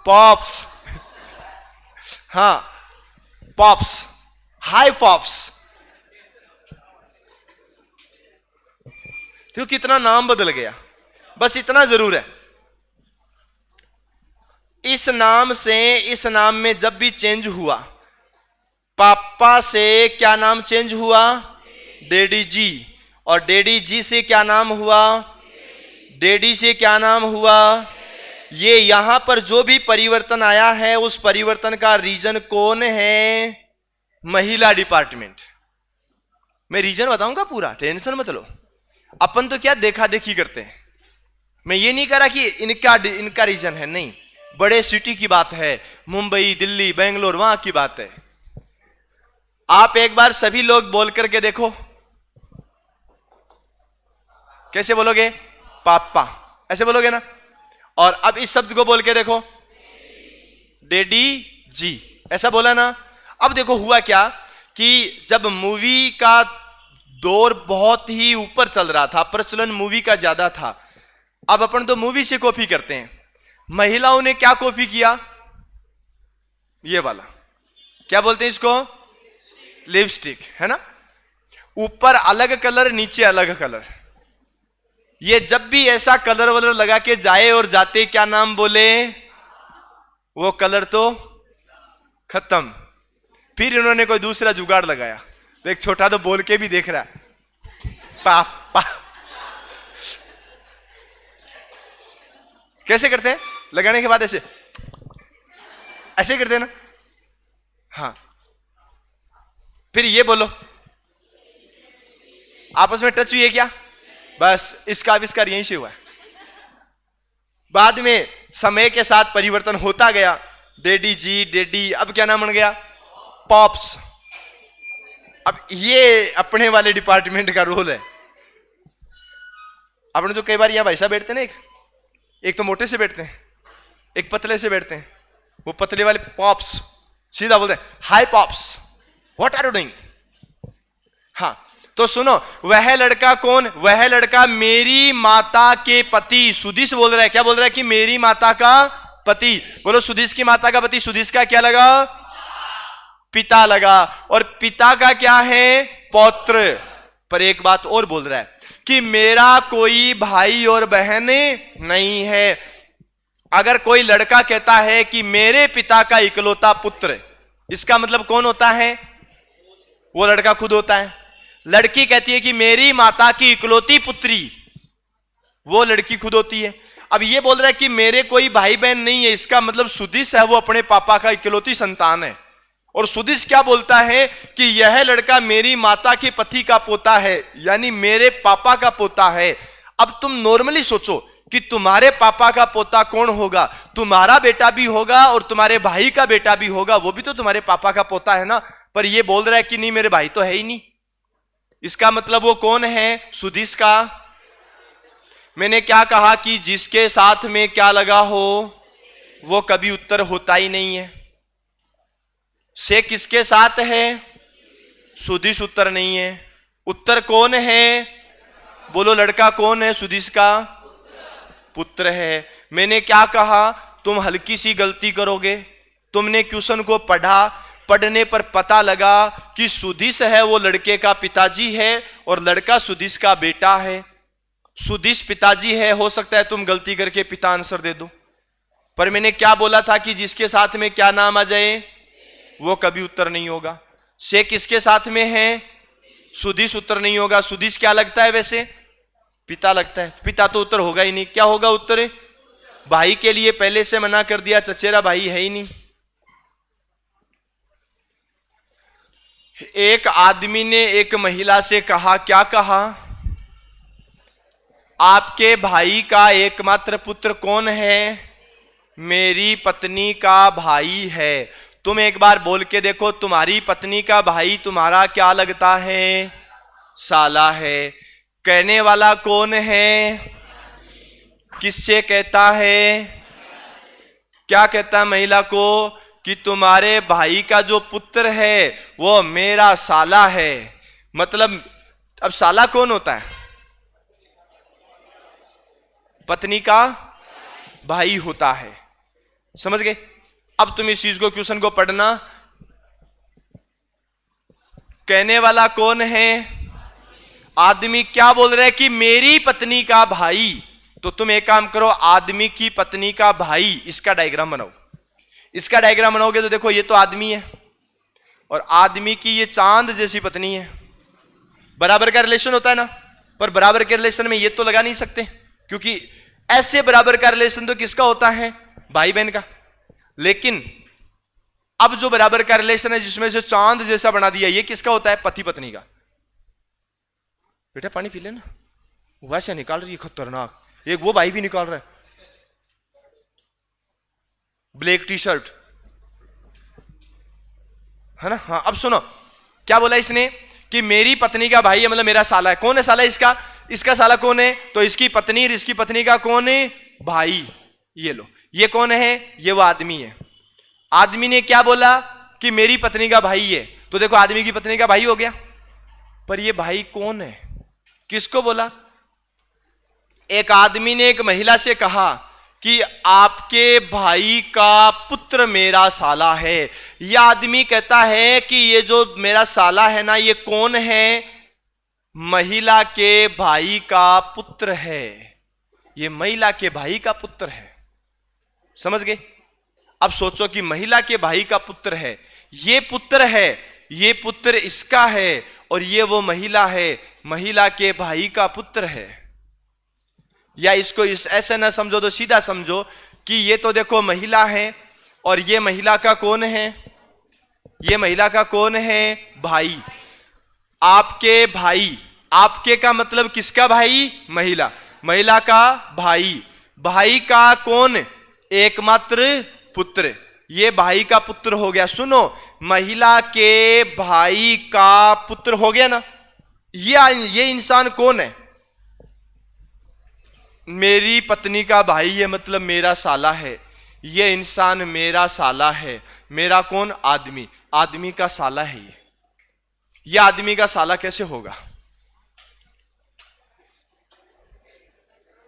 पॉप्स। हाँ, पॉप्स, हाय पॉप्स। क्यों? कितना नाम बदल गया। बस इतना जरूर है, इस नाम से इस नाम में जब भी चेंज हुआ, पापा से क्या नाम चेंज हुआ? डैडी जी। और डैडी जी से क्या नाम हुआ? डैडी से क्या नाम हुआ? ये यहां पर जो भी परिवर्तन आया है, उस परिवर्तन का रीजन कौन है? महिला डिपार्टमेंट। मैं रीजन बताऊंगा पूरा, टेंशन मत लो। अपन तो क्या देखा देखी करते हैं। मैं ये नहीं कह रहा कि इनका रीजन है, नहीं, बड़े सिटी की बात है, मुंबई, दिल्ली, बेंगलोर, वहां की बात है। आप एक बार सभी लोग बोल करके देखो, कैसे बोलोगे? पापा, ऐसे बोलोगे ना। और अब इस शब्द को बोल के देखो, डैडी जी, ऐसा बोला ना। अब देखो हुआ क्या कि जब मूवी का दौर बहुत ही ऊपर चल रहा था, प्रचलन मूवी का ज्यादा था, अब अपन तो मूवी से कॉपी करते हैं। महिलाओं ने क्या कॉपी किया? ये वाला, क्या बोलते हैं इसको? लिपस्टिक, है ना। ऊपर अलग कलर, नीचे अलग कलर। ये जब भी ऐसा कलर वलर लगा के जाए और जाते क्या नाम बोले? वो कलर तो खत्म। फिर इन्होंने कोई दूसरा जुगाड़ लगाया। देख, छोटा तो बोल के भी देख रहा है, पापा। कैसे करते हैं? लगाने के बाद ऐसे ऐसे करते हैं ना। हाँ, फिर ये बोलो, आपस में टच हुई है क्या? बस इसका आविष्कार यहीं से हुआ है। बाद में समय के साथ परिवर्तन होता गया। डैडी जी, डैडी, अब क्या नाम बन गया? पॉप्स। अब ये अपने वाले डिपार्टमेंट का रोल है। अपने जो कई बार यहां वैसा बैठते ना, एक तो मोटे से बैठते हैं, एक पतले से बैठते हैं। वो पतले वाले पॉप्स सीधा बोलते हैं, hi pops, what are you doing. हाँ, तो सुनो, वह लड़का कौन? वह लड़का मेरी माता के पति सुधीश बोल रहा है। क्या बोल रहा है? कि मेरी माता का पति। बोलो, सुधीश की माता का पति। सुधीश का क्या लगा? पिता लगा। और पिता का क्या है? पौत्र। पर एक बात और बोल रहा है कि मेरा कोई भाई और बहन नहीं है। अगर कोई लड़का कहता है कि मेरे पिता का इकलौता पुत्र, इसका मतलब कौन होता है? वो लड़का खुद होता है। लड़की कहती है कि मेरी माता की इकलौती पुत्री, वो लड़की खुद होती है। अब ये बोल रहा है कि मेरे कोई भाई बहन नहीं है, इसका मतलब सुधीश है वो अपने पापा का इकलौती संतान है। और सुधीश क्या बोलता है कि यह लड़का मेरी माता के पति का पोता है, यानी मेरे पापा का पोता है। अब तुम नॉर्मली सोचो कि तुम्हारे पापा का पोता कौन होगा? तुम्हारा बेटा भी होगा और तुम्हारे भाई का बेटा भी होगा, वो भी तो तुम्हारे पापा का पोता है ना। पर ये बोल रहा है कि नहीं, मेरे भाई तो है ही नहीं। इसका मतलब वो कौन है? सुधीश का। मैंने क्या कहा कि जिसके साथ में क्या लगा हो वो कभी उत्तर होता ही नहीं है। से किसके साथ है? सुधीश उत्तर नहीं है। उत्तर कौन है? बोलो, लड़का कौन है? सुधीश का पुत्र है। मैंने क्या कहा? तुम हल्की सी गलती करोगे। तुमने क्वेश्चन को पढ़ा, पढ़ने पर पता लगा कि सुधीश है वो लड़के का पिताजी है और लड़का सुधीश का बेटा है। सुधीश पिताजी है, हो सकता है तुम गलती करके पिता आंसर दे दो। पर मैंने क्या बोला था कि जिसके साथ में क्या नाम आ जाए वो कभी उत्तर नहीं होगा। से किसके साथ में है? सुधीश उत्तर नहीं होगा। सुधीश क्या लगता है वैसे? पिता लगता है। पिता तो उत्तर होगा ही नहीं। क्या होगा उत्तर? भाई के लिए पहले से मना कर दिया, चचेरा भाई है ही नहीं। एक आदमी ने एक महिला से कहा, क्या कहा? आपके भाई का एकमात्र पुत्र कौन है? मेरी पत्नी का भाई है। तुम एक बार बोल के देखो, तुम्हारी पत्नी का भाई तुम्हारा क्या लगता है? साला है। कहने वाला कौन है? किससे कहता है? क्या कहता है महिला को? कि तुम्हारे भाई का जो पुत्र है वो मेरा साला है। मतलब अब साला कौन होता है? पत्नी का भाई होता है। समझ गए? अब तुम इस चीज को, क्वेश्चन को पढ़ना। कहने वाला कौन है? आदमी। क्या बोल रहे हैं? कि मेरी पत्नी का भाई। तो तुम एक काम करो, आदमी की पत्नी का भाई, इसका डायग्राम बनाओ। इसका डायग्राम बनाओगे तो देखो, ये तो आदमी है और आदमी की ये चांद जैसी पत्नी है। बराबर का रिलेशन होता है ना। पर बराबर के रिलेशन में ये तो लगा नहीं सकते, क्योंकि ऐसे बराबर का रिलेशन तो किसका होता है? भाई बहन का। लेकिन अब जो बराबर का रिलेशन है जिसमें से चांद जैसा बना दिया, ये किसका होता है? पति पत्नी का। बेटा पानी पी लेना। वैसे निकाल रही है खतरनाक। एक वो भाई भी निकाल रहा है, ब्लैक टी शर्ट, है ना। हाँ, अब सुनो क्या बोला इसने? कि मेरी पत्नी का भाई है, मतलब मेरा साला है। कौन है साला इसका? इसका साला कौन है? तो इसकी पत्नी, और इसकी पत्नी का कौन है? भाई। ये लो, ये कौन है? ये वो आदमी है। आदमी ने क्या बोला? कि मेरी पत्नी का भाई है। तो देखो, आदमी की पत्नी का भाई हो गया। पर ये भाई कौन है? किसको बोला? एक आदमी ने एक महिला से कहा कि आपके भाई का पुत्र मेरा साला है। यह आदमी कहता है कि ये जो मेरा साला है ना, ये कौन है? महिला के भाई का पुत्र है। ये महिला के भाई का पुत्र है। समझ गए? अब सोचो कि महिला के भाई का पुत्र है, ये पुत्र है, ये पुत्र इसका है, और ये वो महिला है, महिला के भाई का पुत्र है। या इसको ऐसे ना समझो, तो सीधा समझो कि ये तो देखो महिला है, और ये महिला का कौन है? ये महिला का कौन है? भाई। आपके भाई, आपके का मतलब किसका भाई? महिला। महिला का भाई, भाई का कौन? एकमात्र पुत्र। ये भाई का पुत्र हो गया। सुनो, महिला के भाई का पुत्र हो गया ना। ये इंसान कौन है? मेरी पत्नी का भाई है, मतलब मेरा साला है। ये इंसान मेरा साला है। मेरा कौन? आदमी। आदमी का साला है ये आदमी का साला कैसे होगा?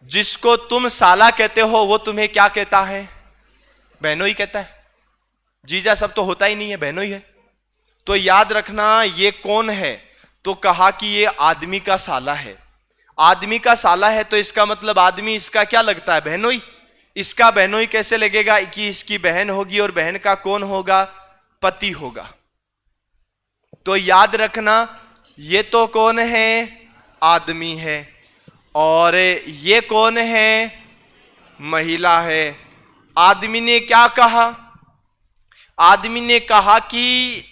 जिसको तुम साला कहते हो वो तुम्हें क्या कहता है? बहनोई कहता है। जीजा सब तो होता ही नहीं है, बहनोई है। तो याद रखना ये कौन है? तो कहा कि ये आदमी का साला है। आदमी का साला है तो इसका मतलब आदमी इसका क्या लगता है? बहनोई। इसका बहनोई कैसे लगेगा कि इसकी बहन होगी, और बहन का कौन होगा? पति होगा। तो याद रखना ये तो कौन है? आदमी है। और ये कौन है? महिला है। आदमी ने क्या कहा? आदमी ने कहा कि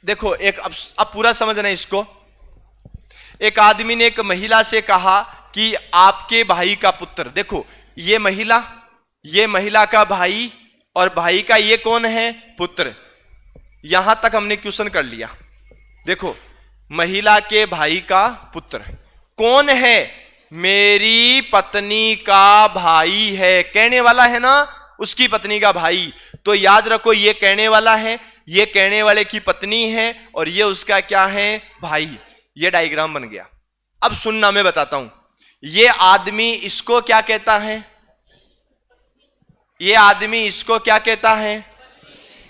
देखो, एक अब पूरा समझना इसको। एक आदमी ने एक महिला से कहा कि आपके भाई का पुत्र, देखो ये महिला का भाई, और भाई का ये कौन है? पुत्र। यहां तक हमने क्वेश्चन कर लिया। देखो, महिला के भाई का पुत्र कौन है? मेरी पत्नी का भाई है। कहने वाला है ना, उसकी पत्नी का भाई। तो याद रखो ये कहने वाला है, ये कहने वाले की पत्नी है, और ये उसका क्या है? भाई। ये डायग्राम बन गया। अब सुनना, मैं बताता हूं। ये आदमी इसको क्या कहता है? ये आदमी इसको क्या कहता है?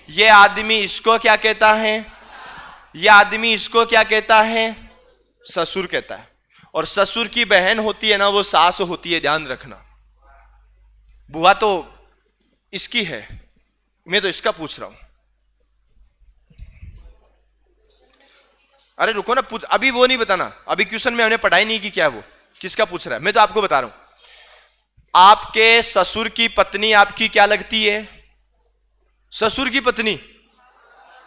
ये आदमी इसको क्या कहता है? ये आदमी इसको क्या कहता है? ससुर कहता है। और ससुर की बहन होती है ना, वो सास होती है, ध्यान रखना। बुआ तो इसकी है, मैं तो इसका पूछ रहा हूं। अरे रुको ना, अभी वो नहीं बताना। अभी क्वेश्चन में हमने पढ़ाई नहीं की क्या वो किसका पूछ रहा है। मैं तो आपको बता रहा हूं। आपके ससुर की पत्नी आपकी क्या लगती है? ससुर की पत्नी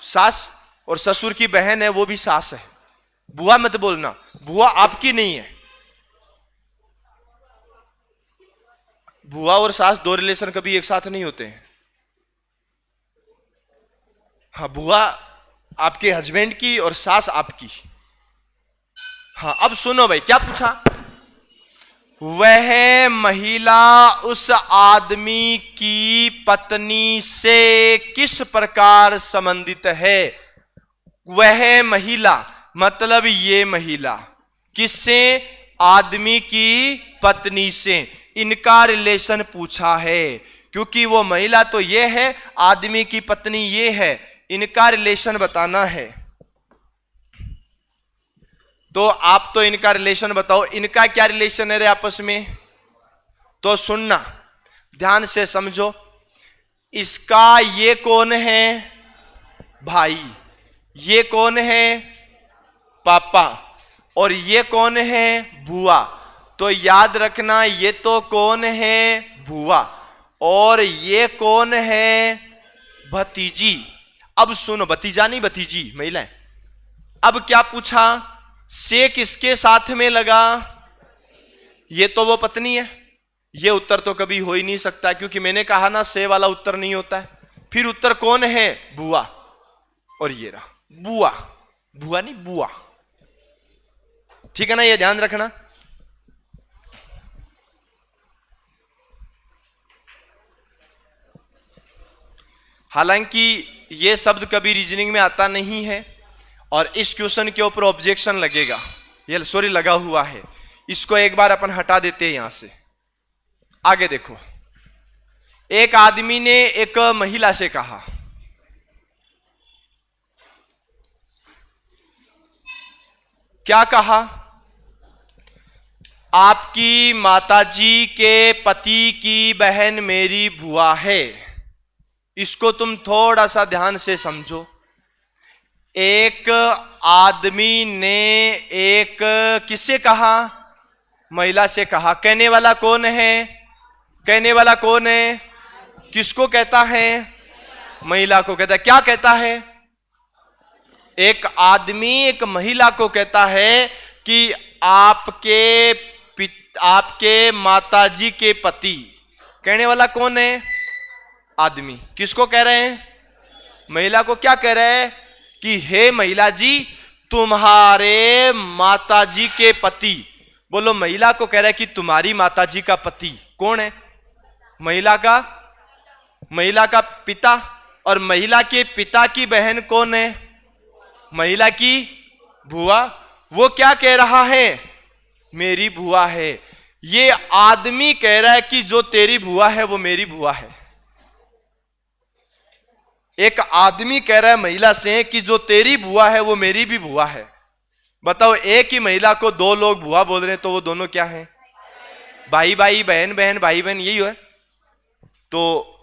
सास, और ससुर की बहन है वो भी सास है। बुआ मत बोलना, बुआ आपकी नहीं है। बुआ और सास दो रिलेशन कभी एक साथ नहीं होते हैं। हाँ, बुआ आपके हस्बैंड की और सास आपकी। हाँ, अब सुनो भाई, क्या पूछा? वह महिला उस आदमी की पत्नी से किस प्रकार संबंधित है? वह महिला मतलब ये महिला किससे? आदमी की पत्नी से। इनका रिलेशन पूछा है, क्योंकि वो महिला तो ये है, आदमी की पत्नी ये है। इनका रिलेशन बताना है। तो आप तो इनका रिलेशन बताओ, इनका क्या रिलेशन है रे आपस में? तो सुनना, ध्यान से समझो। इसका ये कौन है? भाई। ये कौन है? पापा। और ये कौन है? बुआ। तो याद रखना ये तो कौन है? बुआ। और ये कौन है? भतीजी। अब सुनो, भतीजा नहीं भतीजी, महिला है। अब क्या पूछा? से किसके साथ में लगा? ये तो वो पत्नी है। ये उत्तर तो कभी हो ही नहीं सकता, क्योंकि मैंने कहा ना से वाला उत्तर नहीं होता है। फिर उत्तर कौन है? बुआ। और ये रहा बुआ। बुआ नहीं, बुआ। ठीक है ना, ये ध्यान रखना। हालांकि ये शब्द कभी रीजनिंग में आता नहीं है, और इस क्वेश्चन के ऊपर ऑब्जेक्शन लगेगा, ये सॉरी लगा हुआ है। इसको एक बार अपन हटा देते हैं यहां से। आगे देखो, एक आदमी ने एक महिला से कहा, क्या कहा? आपकी माताजी के पति की बहन मेरी बुआ है। इसको तुम थोड़ा सा ध्यान से समझो। एक आदमी ने एक किससे कहा? महिला से कहा। कहने वाला कौन है? कहने वाला कौन है? किसको कहता है? महिला को कहता है। क्या कहता है? एक आदमी एक महिला को कहता है कि आपके माताजी के पति। कहने वाला कौन है? आदमी। किसको कह रहे हैं? महिला को क्या कह रहे हैं? कि हे महिला जी, तुम्हारे माताजी के पति, बोलो महिला को कह रहा है कि तुम्हारी माताजी का पति कौन है? महिला का पिता। और महिला के पिता की बहन कौन है? महिला की बुआ। वो क्या कह रहा है? मेरी बुआ है। ये आदमी कह रहा है कि जो तेरी बुआ है वो मेरी बुआ है। एक आदमी कह रहा है महिला से कि जो तेरी बुआ है वो मेरी भी बुआ है। बताओ, एक ही महिला को दो लोग बुआ बोल रहे हैं तो वो दोनों क्या हैं? भाई भाई, बहन बहन, भाई बहन, यही है। तो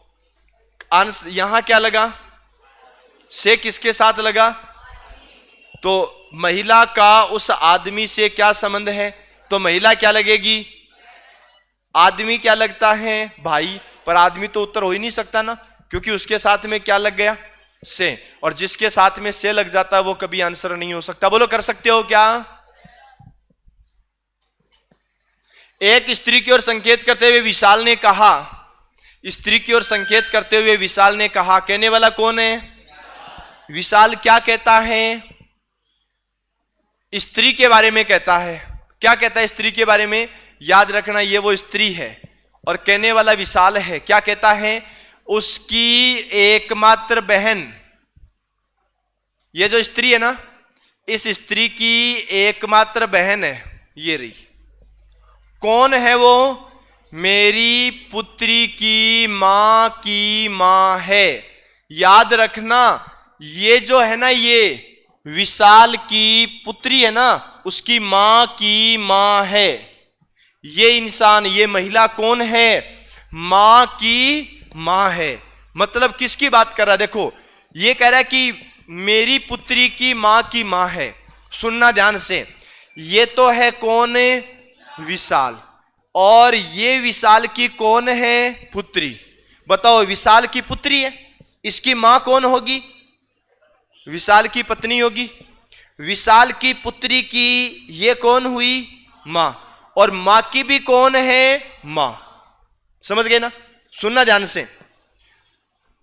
अंश यहां क्या लगा? से किसके साथ लगा? तो महिला का उस आदमी से क्या संबंध है? तो महिला क्या लगेगी? आदमी क्या लगता है? भाई। पर आदमी तो उत्तर हो ही नहीं सकता ना, क्योंकि उसके साथ में क्या लग गया? से। और जिसके साथ में से लग जाता है वो कभी आंसर नहीं हो सकता। बोलो, कर सकते हो क्या? एक स्त्री की ओर संकेत करते हुए विशाल ने कहा, स्त्री की ओर संकेत करते हुए विशाल ने कहा, कहने वाला कौन है? विशाल क्या कहता है? स्त्री के बारे में कहता है। क्या कहता है स्त्री के बारे में? याद रखना, ये वो स्त्री है और कहने वाला विशाल है। क्या कहता है? उसकी एकमात्र बहन, ये जो स्त्री है ना, इस स्त्री की एकमात्र बहन है, ये रही। कौन है वो? मेरी पुत्री की मां है। याद रखना, ये जो है ना, ये विशाल की पुत्री है ना, उसकी मां की मां है। ये इंसान, ये महिला कौन है? मां की मां है। मतलब किसकी बात कर रहा है? देखो, ये कह रहा है कि मेरी पुत्री की मां है। सुनना ध्यान से, ये तो है कौन? विशाल। और ये विशाल की कौन है? पुत्री। बताओ, विशाल की पुत्री है, इसकी मां कौन होगी? विशाल की पत्नी होगी। विशाल की पुत्री की ये कौन हुई? मां। और मां की भी कौन है? मां। समझ गए ना? सुनना ध्यान से,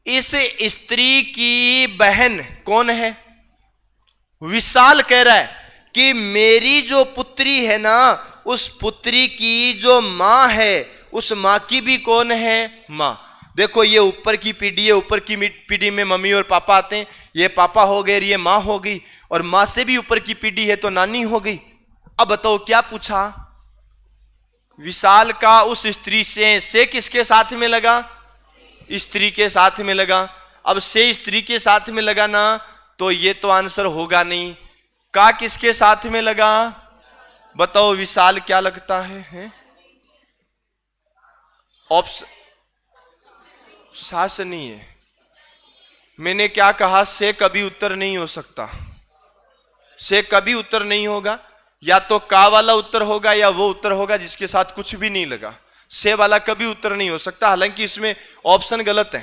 इस स्त्री की बहन कौन है? विशाल कह रहा है कि मेरी जो पुत्री है ना, उस पुत्री की जो मां है, उस मां की भी कौन है? मां। देखो, ये ऊपर की पीढ़ी है, ऊपर की पीढ़ी में मम्मी और पापा आते हैं। ये पापा हो गए, ये मां हो गई, और मां से भी ऊपर की पीढ़ी है तो नानी हो गई। अब बताओ क्या पूछा? विशाल का उस स्त्री से किसके साथ में लगा? स्त्री के साथ में लगा। अब से स्त्री के साथ में लगा ना, तो ये तो आंसर होगा नहीं। का किसके साथ में लगा? बताओ, विशाल क्या लगता है? ऑप्शन सास नहीं है। मैंने क्या कहा? से कभी उत्तर नहीं हो सकता। से कभी उत्तर नहीं होगा। या तो का वाला उत्तर होगा या वो उत्तर होगा जिसके साथ कुछ भी नहीं लगा। से वाला कभी उत्तर नहीं हो सकता। हालांकि इसमें ऑप्शन गलत है,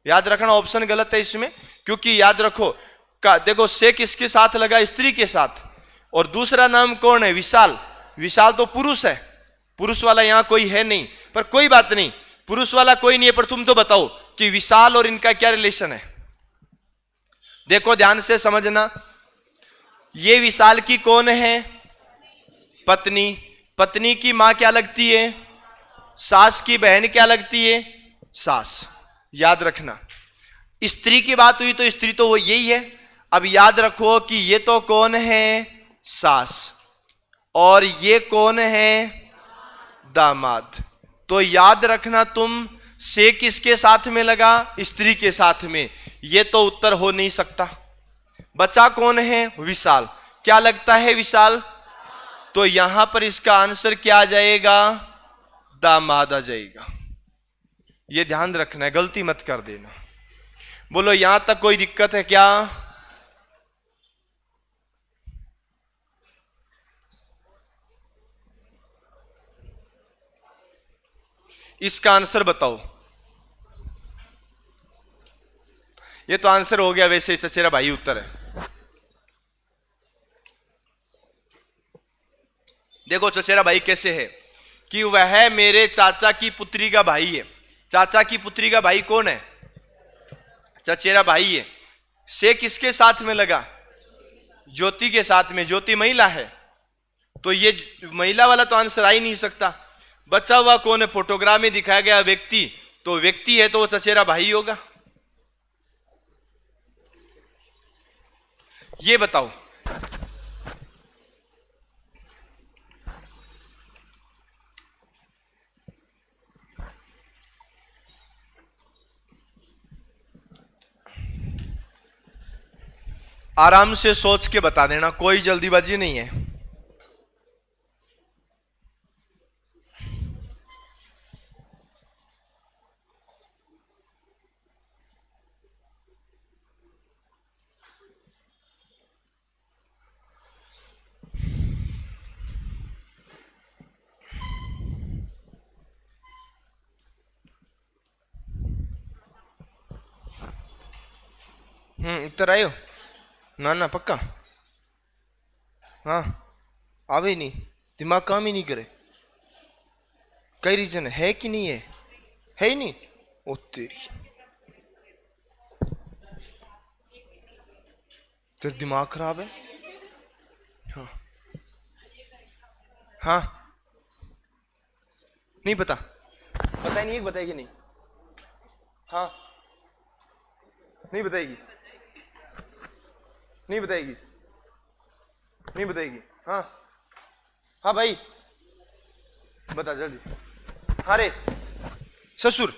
याद रखना, ऑप्शन गलत है इसमें। क्योंकि याद रखो, देखो, से किसके साथ लगा? स्त्री के साथ। और दूसरा नाम कौन है? विशाल। विशाल तो पुरुष है, पुरुष वाला यहां कोई है नहीं। पर कोई बात नहीं, पुरुष वाला कोई नहीं है, पर तुम तो बताओ कि विशाल और इनका क्या रिलेशन है? देखो ध्यान से समझना, ये विशाल की कौन है? पत्नी। पत्नी की मां क्या लगती है? सास की बहन क्या लगती है? सास। याद रखना, स्त्री की बात हुई तो स्त्री तो वो यही है। अब याद रखो कि ये तो कौन है? सास। और ये कौन है? दामाद। तो याद रखना, तुम से किसके साथ में लगा? स्त्री के साथ में। ये तो उत्तर हो नहीं सकता। बचा कौन है? विशाल। क्या लगता है? विशाल। तो यहां पर इसका आंसर क्या आ जाएगा? दामाद आ जाएगा। यह ध्यान रखना है, गलती मत कर देना। बोलो, यहां तक कोई दिक्कत है क्या? इसका आंसर बताओ। ये तो आंसर हो गया, वैसे चचेरा भाई उत्तर है। देखो चचेरा भाई कैसे है कि वह मेरे चाचा की पुत्री का भाई है। चाचा की पुत्री का भाई कौन है? चचेरा भाई है। से किसके साथ में लगा? ज्योति के साथ में। ज्योति महिला है, तो ये महिला वाला तो आंसर आ ही नहीं सकता। बचा हुआ कौन है? फोटोग्राफ में दिखाया गया व्यक्ति, तो व्यक्ति है तो वो चचेरा भाई होगा। ये बताओ, आराम से सोच के बता देना, कोई जल्दीबाजी नहीं है। उत्तर आयो? ना ना पक्का? हाँ, आवे नहीं, दिमाग काम ही नहीं करे। कई रीजन है कि नहीं है? है ही नहीं। ओ तेरी, तेरा दिमाग खराब है। हाँ हाँ, नहीं पता, पता ही नहीं है, बताएगी नहीं। हाँ, नहीं बताएगी, नहीं बताएगी, नहीं बताएगी। हाँ हाँ भाई बता जल्दी। हाँ रे ससुर,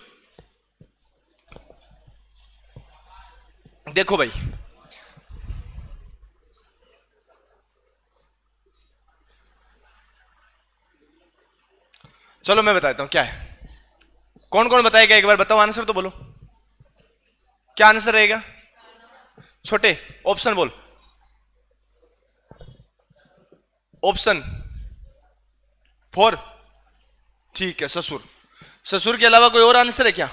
देखो भाई, चलो मैं बताता हूं क्या है। कौन कौन बताएगा एक बार बताओ, आंसर तो बोलो। क्या आंसर रहेगा? छोटे ऑप्शन बोल, ऑप्शन 4। ठीक है, ससुर। ससुर के अलावा कोई और आंसर है क्या?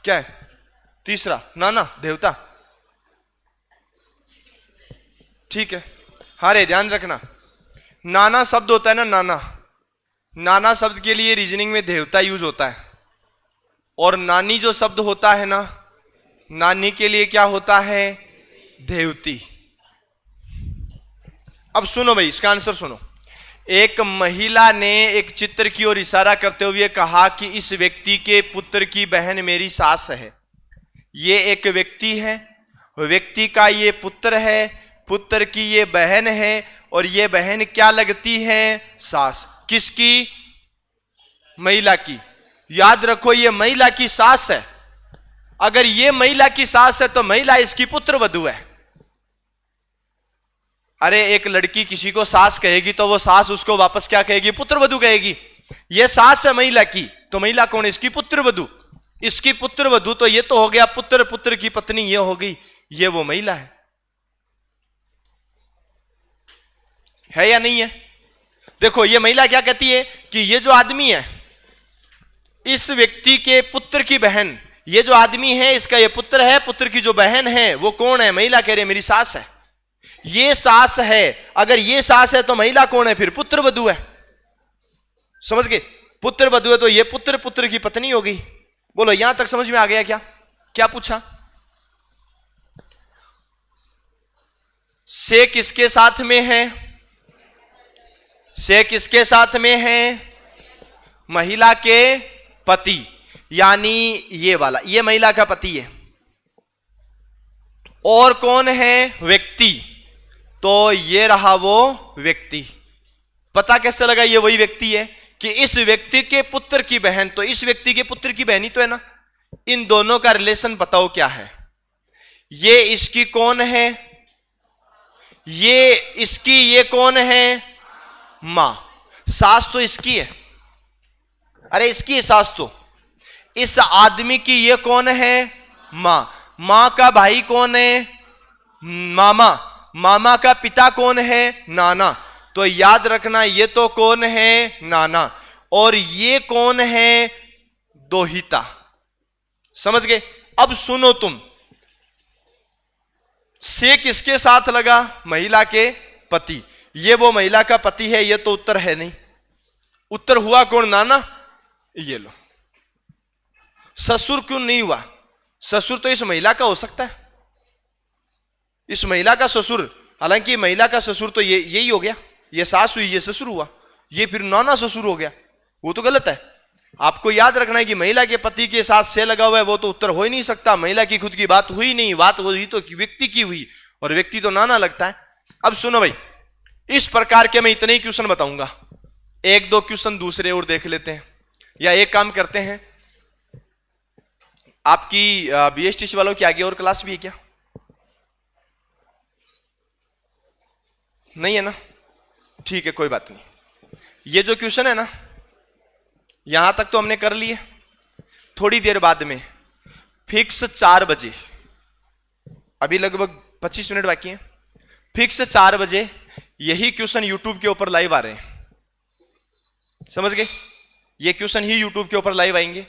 क्या है तीसरा? नाना, देवता। ठीक है, हाँ रे ध्यान रखना, नाना शब्द होता है ना, नाना, नाना शब्द के लिए रीजनिंग में देवता यूज होता है। और नानी जो शब्द होता है ना, नानी के लिए क्या होता है? देवती। अब सुनो भाई, इसका आंसर सुनो। एक महिला ने एक चित्र की ओर इशारा करते हुए कहा कि इस व्यक्ति के पुत्र की बहन मेरी सास है। ये एक व्यक्ति है, व्यक्ति का ये पुत्र है, पुत्र की ये बहन है, और ये बहन क्या लगती है? सास। किसकी? महिला की। याद रखो, ये महिला की सास है। अगर ये महिला की सास है तो महिला इसकी पुत्र वधू है। अरे एक लड़की किसी को सास कहेगी तो वो सास उसको वापस क्या कहेगी? पुत्र वधू कहेगी। ये सास है महिला की, तो महिला कौन है? इसकी पुत्र वधू। इसकी पुत्र वधू, तो ये तो हो गया पुत्र, पुत्र की पत्नी ये हो गई, ये वो महिला है या नहीं है? देखो ये महिला क्या कहती है कि ये जो आदमी है, इस व्यक्ति के पुत्र की बहन, ये जो आदमी है इसका ये पुत्र है, पुत्र की जो बहन है वो कौन है? महिला कह रही है मेरी सास है। ये सास है, अगर ये सास है तो महिला कौन है? फिर पुत्र वधू है। समझ गए? पुत्र वधू है तो ये पुत्र, पुत्र की पत्नी होगी। बोलो यहां तक समझ में आ गया क्या? क्या पूछा? से किसके साथ में है? से किसके साथ में है? महिला के पति, यानी ये वाला, ये महिला का पति है। और कौन है? व्यक्ति। तो ये रहा वो व्यक्ति। पता कैसे लगा ये वही व्यक्ति है? कि इस व्यक्ति के पुत्र की बहन, तो इस व्यक्ति के पुत्र की बहन ही तो है ना। इन दोनों का रिलेशन बताओ क्या है? ये इसकी कौन है? ये इसकी, ये कौन है? मां। सास तो इसकी है, अरे इसकी है सास तो। इस आदमी की ये कौन है? मां। मां का भाई कौन है? मामा। मामा का पिता कौन है? नाना। तो याद रखना ये तो कौन है? नाना। और ये कौन है? दोहिता। समझ गए? अब सुनो तुम, से किसके साथ लगा? महिला के पति। ये वो महिला का पति है, ये तो उत्तर है नहीं। उत्तर हुआ कौन? नाना। ये लो। ससुर क्यों नहीं हुआ? ससुर तो इस महिला का हो सकता है। इस महिला का ससुर, हालांकि महिला का ससुर तो यही हो गया, ये सास हुई, ये ससुर हुआ, ये फिर नौना ससुर हो गया, वो तो गलत है। आपको याद रखना है कि महिला के पति के साथ से लगा हुआ है, वो तो उत्तर हो ही नहीं सकता। महिला की खुद की बात हुई नहीं, बात हुई तो व्यक्ति की हुई, और व्यक्ति तो नाना लगता है। अब सुनो भाई, इस प्रकार के मैं इतने ही क्वेश्चन बताऊंगा, एक दो क्वेश्चन दूसरे और देख लेते हैं, या एक काम करते हैं, आपकी बीएसटीसी वालों की आगे और क्लास भी है क्या? नहीं है ना? ठीक है, कोई बात नहीं। ये जो क्वेश्चन है ना, यहां तक तो हमने कर लिए। थोड़ी देर बाद में फिक्स 4 बजे, अभी लगभग 25 मिनट बाकी हैं, फिक्स 4 बजे यही क्वेश्चन यूट्यूब के ऊपर लाइव आ रहे हैं, समझ गए? ये क्वेश्चन ही यूट्यूब के ऊपर लाइव आएंगे।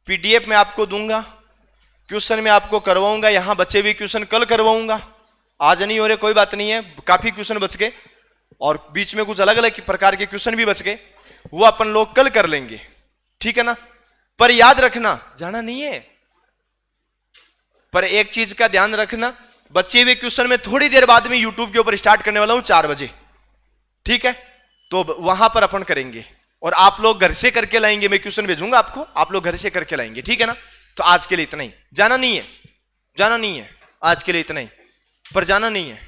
पीडीएफ में आपको दूंगा, क्वेश्चन में आपको करवाऊंगा, यहां बचे हुए क्वेश्चन कल करवाऊंगा, आज नहीं हो रहे कोई बात नहीं है, काफी क्वेश्चन बच गए और बीच में कुछ अलग अलग प्रकार के क्वेश्चन भी बच गए, वो अपन लोग कल कर लेंगे, ठीक है ना? पर याद रखना, जाना नहीं है, पर एक चीज का ध्यान रखना, बचे हुए क्वेश्चन में थोड़ी देर बाद में यूट्यूब के ऊपर स्टार्ट करने वाला हूं 4 बजे, ठीक है? तो वहां पर अपन करेंगे और आप लोग घर से करके लाएंगे, मैं क्वेश्चन भेजूंगा आपको, आप लोग घर से करके लाएंगे, ठीक है ना? तो आज के लिए इतना ही, जाना नहीं है, जाना नहीं है, आज के लिए इतना ही, पर जाना नहीं है।